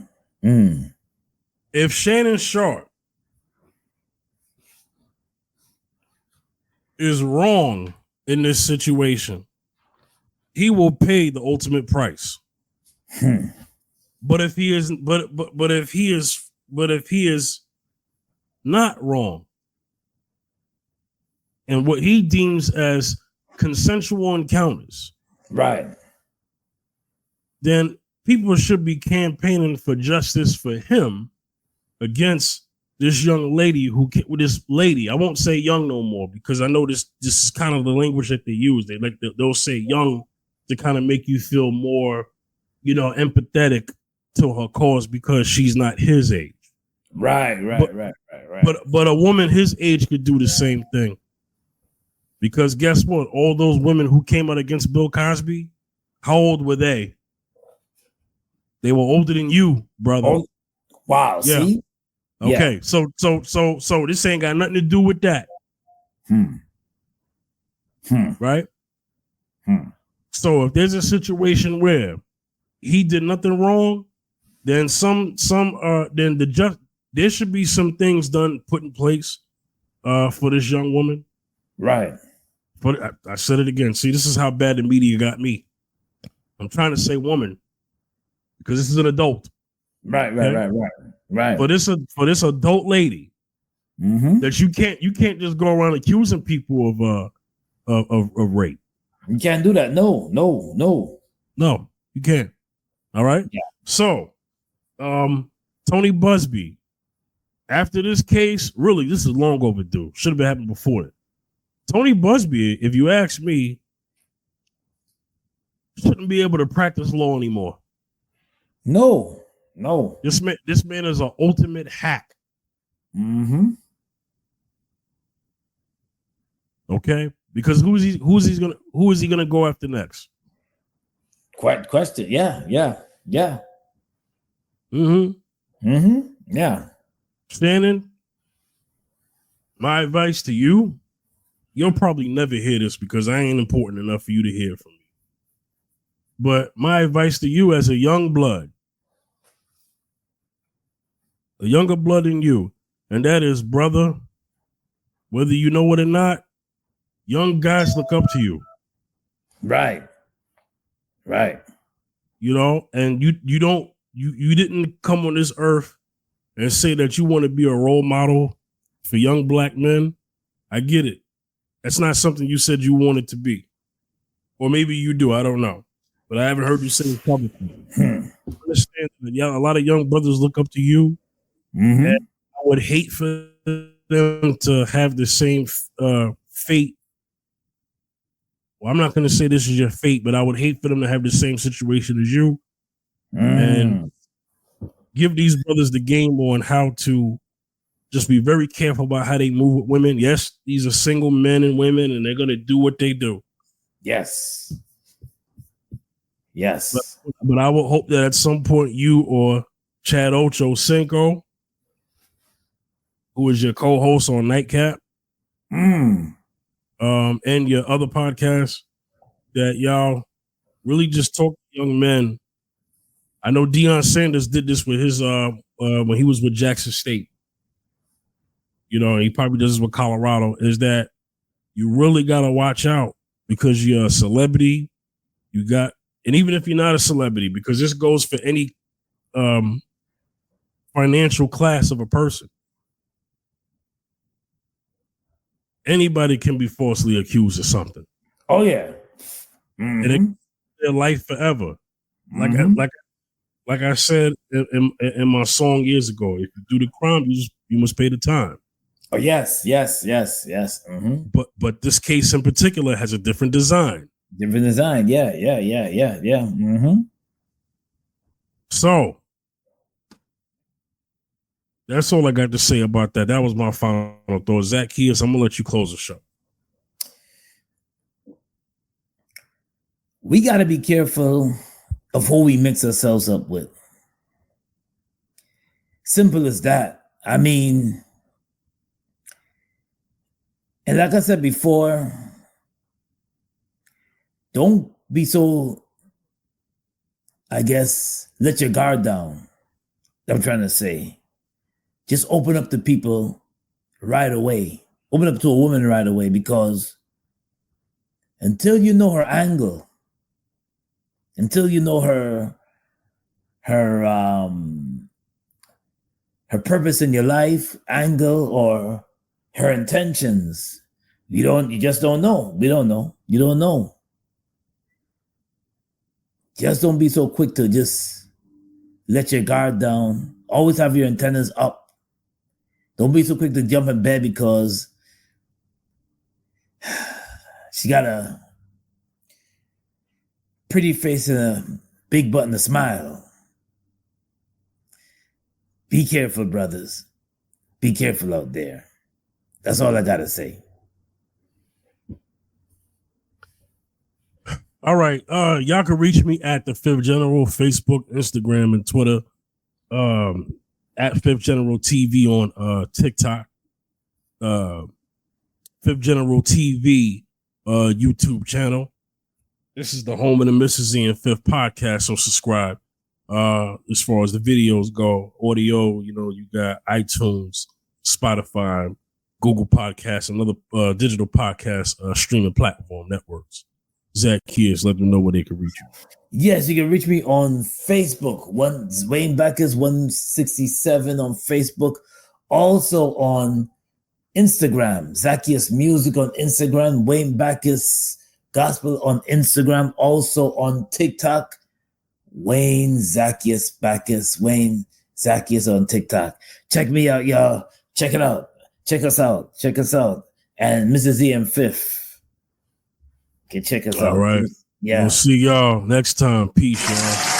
Shannon Sharpe is wrong in this situation, he will pay the ultimate price. But if he isn't, but if he is not wrong, and what he deems as consensual encounters, right, then people should be campaigning for justice for him against this young lady I won't say young no more, because I know this is kind of the language that they use. They'll say young to kind of make you feel more, empathetic to her cause because she's not his age. Right. But a woman his age could do the same thing. Because guess what? All those women who came out against Bill Cosby, how old were they? They were older than you, brother. Oh, wow. Yeah. See? Okay. Yeah. So this ain't got nothing to do with that. Right? So if there's a situation where he did nothing wrong, then there should be some things put in place for this young woman. Right. But I said it again. See, this is how bad the media got me. I'm trying to say woman because this is an adult. Right. For this adult lady, that you can't just go around accusing people of rape. You can't do that. No, you can't. All right. Yeah. So, Tony Busby, after this case, really, this is long overdue. Should have been happening before it. Tony Busby, if you ask me, shouldn't be able to practice law anymore. No. This man is an ultimate hack. Okay, because who is he gonna go after next? Quite question. Yeah. Yeah. Shannon, my advice to you, you'll probably never hear this because I ain't important enough for you to hear from me. But my advice to you as a young blood, a younger blood than you, and that is, brother, whether you know it or not, young guys look up to you. Right. And you didn't come on this earth and say that you want to be a role model for young black men. I get it. That's not something you said you wanted to be. Or maybe you do, I don't know. But I haven't heard you say it publicly. I understand that a lot of young brothers look up to you. And I would hate for them to have the same fate. Well, I'm not going to say this is your fate, but I would hate for them to have the same situation as you. And give these brothers the game on how to just be very careful about how they move with women. Yes, these are single men and women, and they're going to do what they do. Yes. But I would hope that at some point you or Chad Ochocinco, who is your co-host on Nightcap, and your other podcast, that y'all really just talk to young men. I know Deion Sanders did this with his when he was with Jackson State. You know, he probably does this with Colorado, is that you really got to watch out because you're a celebrity. And even if you're not a celebrity, because this goes for any financial class of a person. Anybody can be falsely accused of something. Oh, yeah. And it their life forever. Like I said in my song years ago, if you do the crime, you must pay the time. Oh, yes. But this case in particular has a different design. Yeah. So that's all I got to say about that. That was my final thought. Zacchaeus, I'm gonna let you close the show. We got to be careful of who we mix ourselves up with. Simple as that. I mean, and like I said before, don't be so, I guess, let your guard down. I'm trying to say. Just open up to people right away. Open up to a woman right away, because until you know her angle, until you know her purpose in your life, angle, or her intentions, you just don't know. We don't know. You don't know. Just don't be so quick to just let your guard down. Always have your antennas up. Don't be so quick to jump in bed because she got a pretty face and a big butt and a smile. Be careful, brothers. Be careful out there. That's all I got to say. All right. Y'all can reach me at the Fifth General, Facebook, Instagram, and Twitter. At Fifth General TV on TikTok. Fifth General TV YouTube channel. This is the home of the Mrs. Z and Fifth podcast, so subscribe. As far as the videos go, audio, you got iTunes, Spotify, Google Podcasts, and other digital podcast streaming platform networks. Zacchaeus, let them know where they can reach you. Yes, you can reach me on Facebook. Wayne Backus 167 on Facebook. Also on Instagram, Zacchaeus Music on Instagram, Wayne Backus Gospel on Instagram. Also on TikTok, Wayne Zacchaeus Backus, Wayne Zacchaeus on TikTok. Check me out, y'all. Check it out. Check us out. And Mrs. Z and Fifth can check us out. All right. Yeah. We'll see y'all next time. Peace, y'all.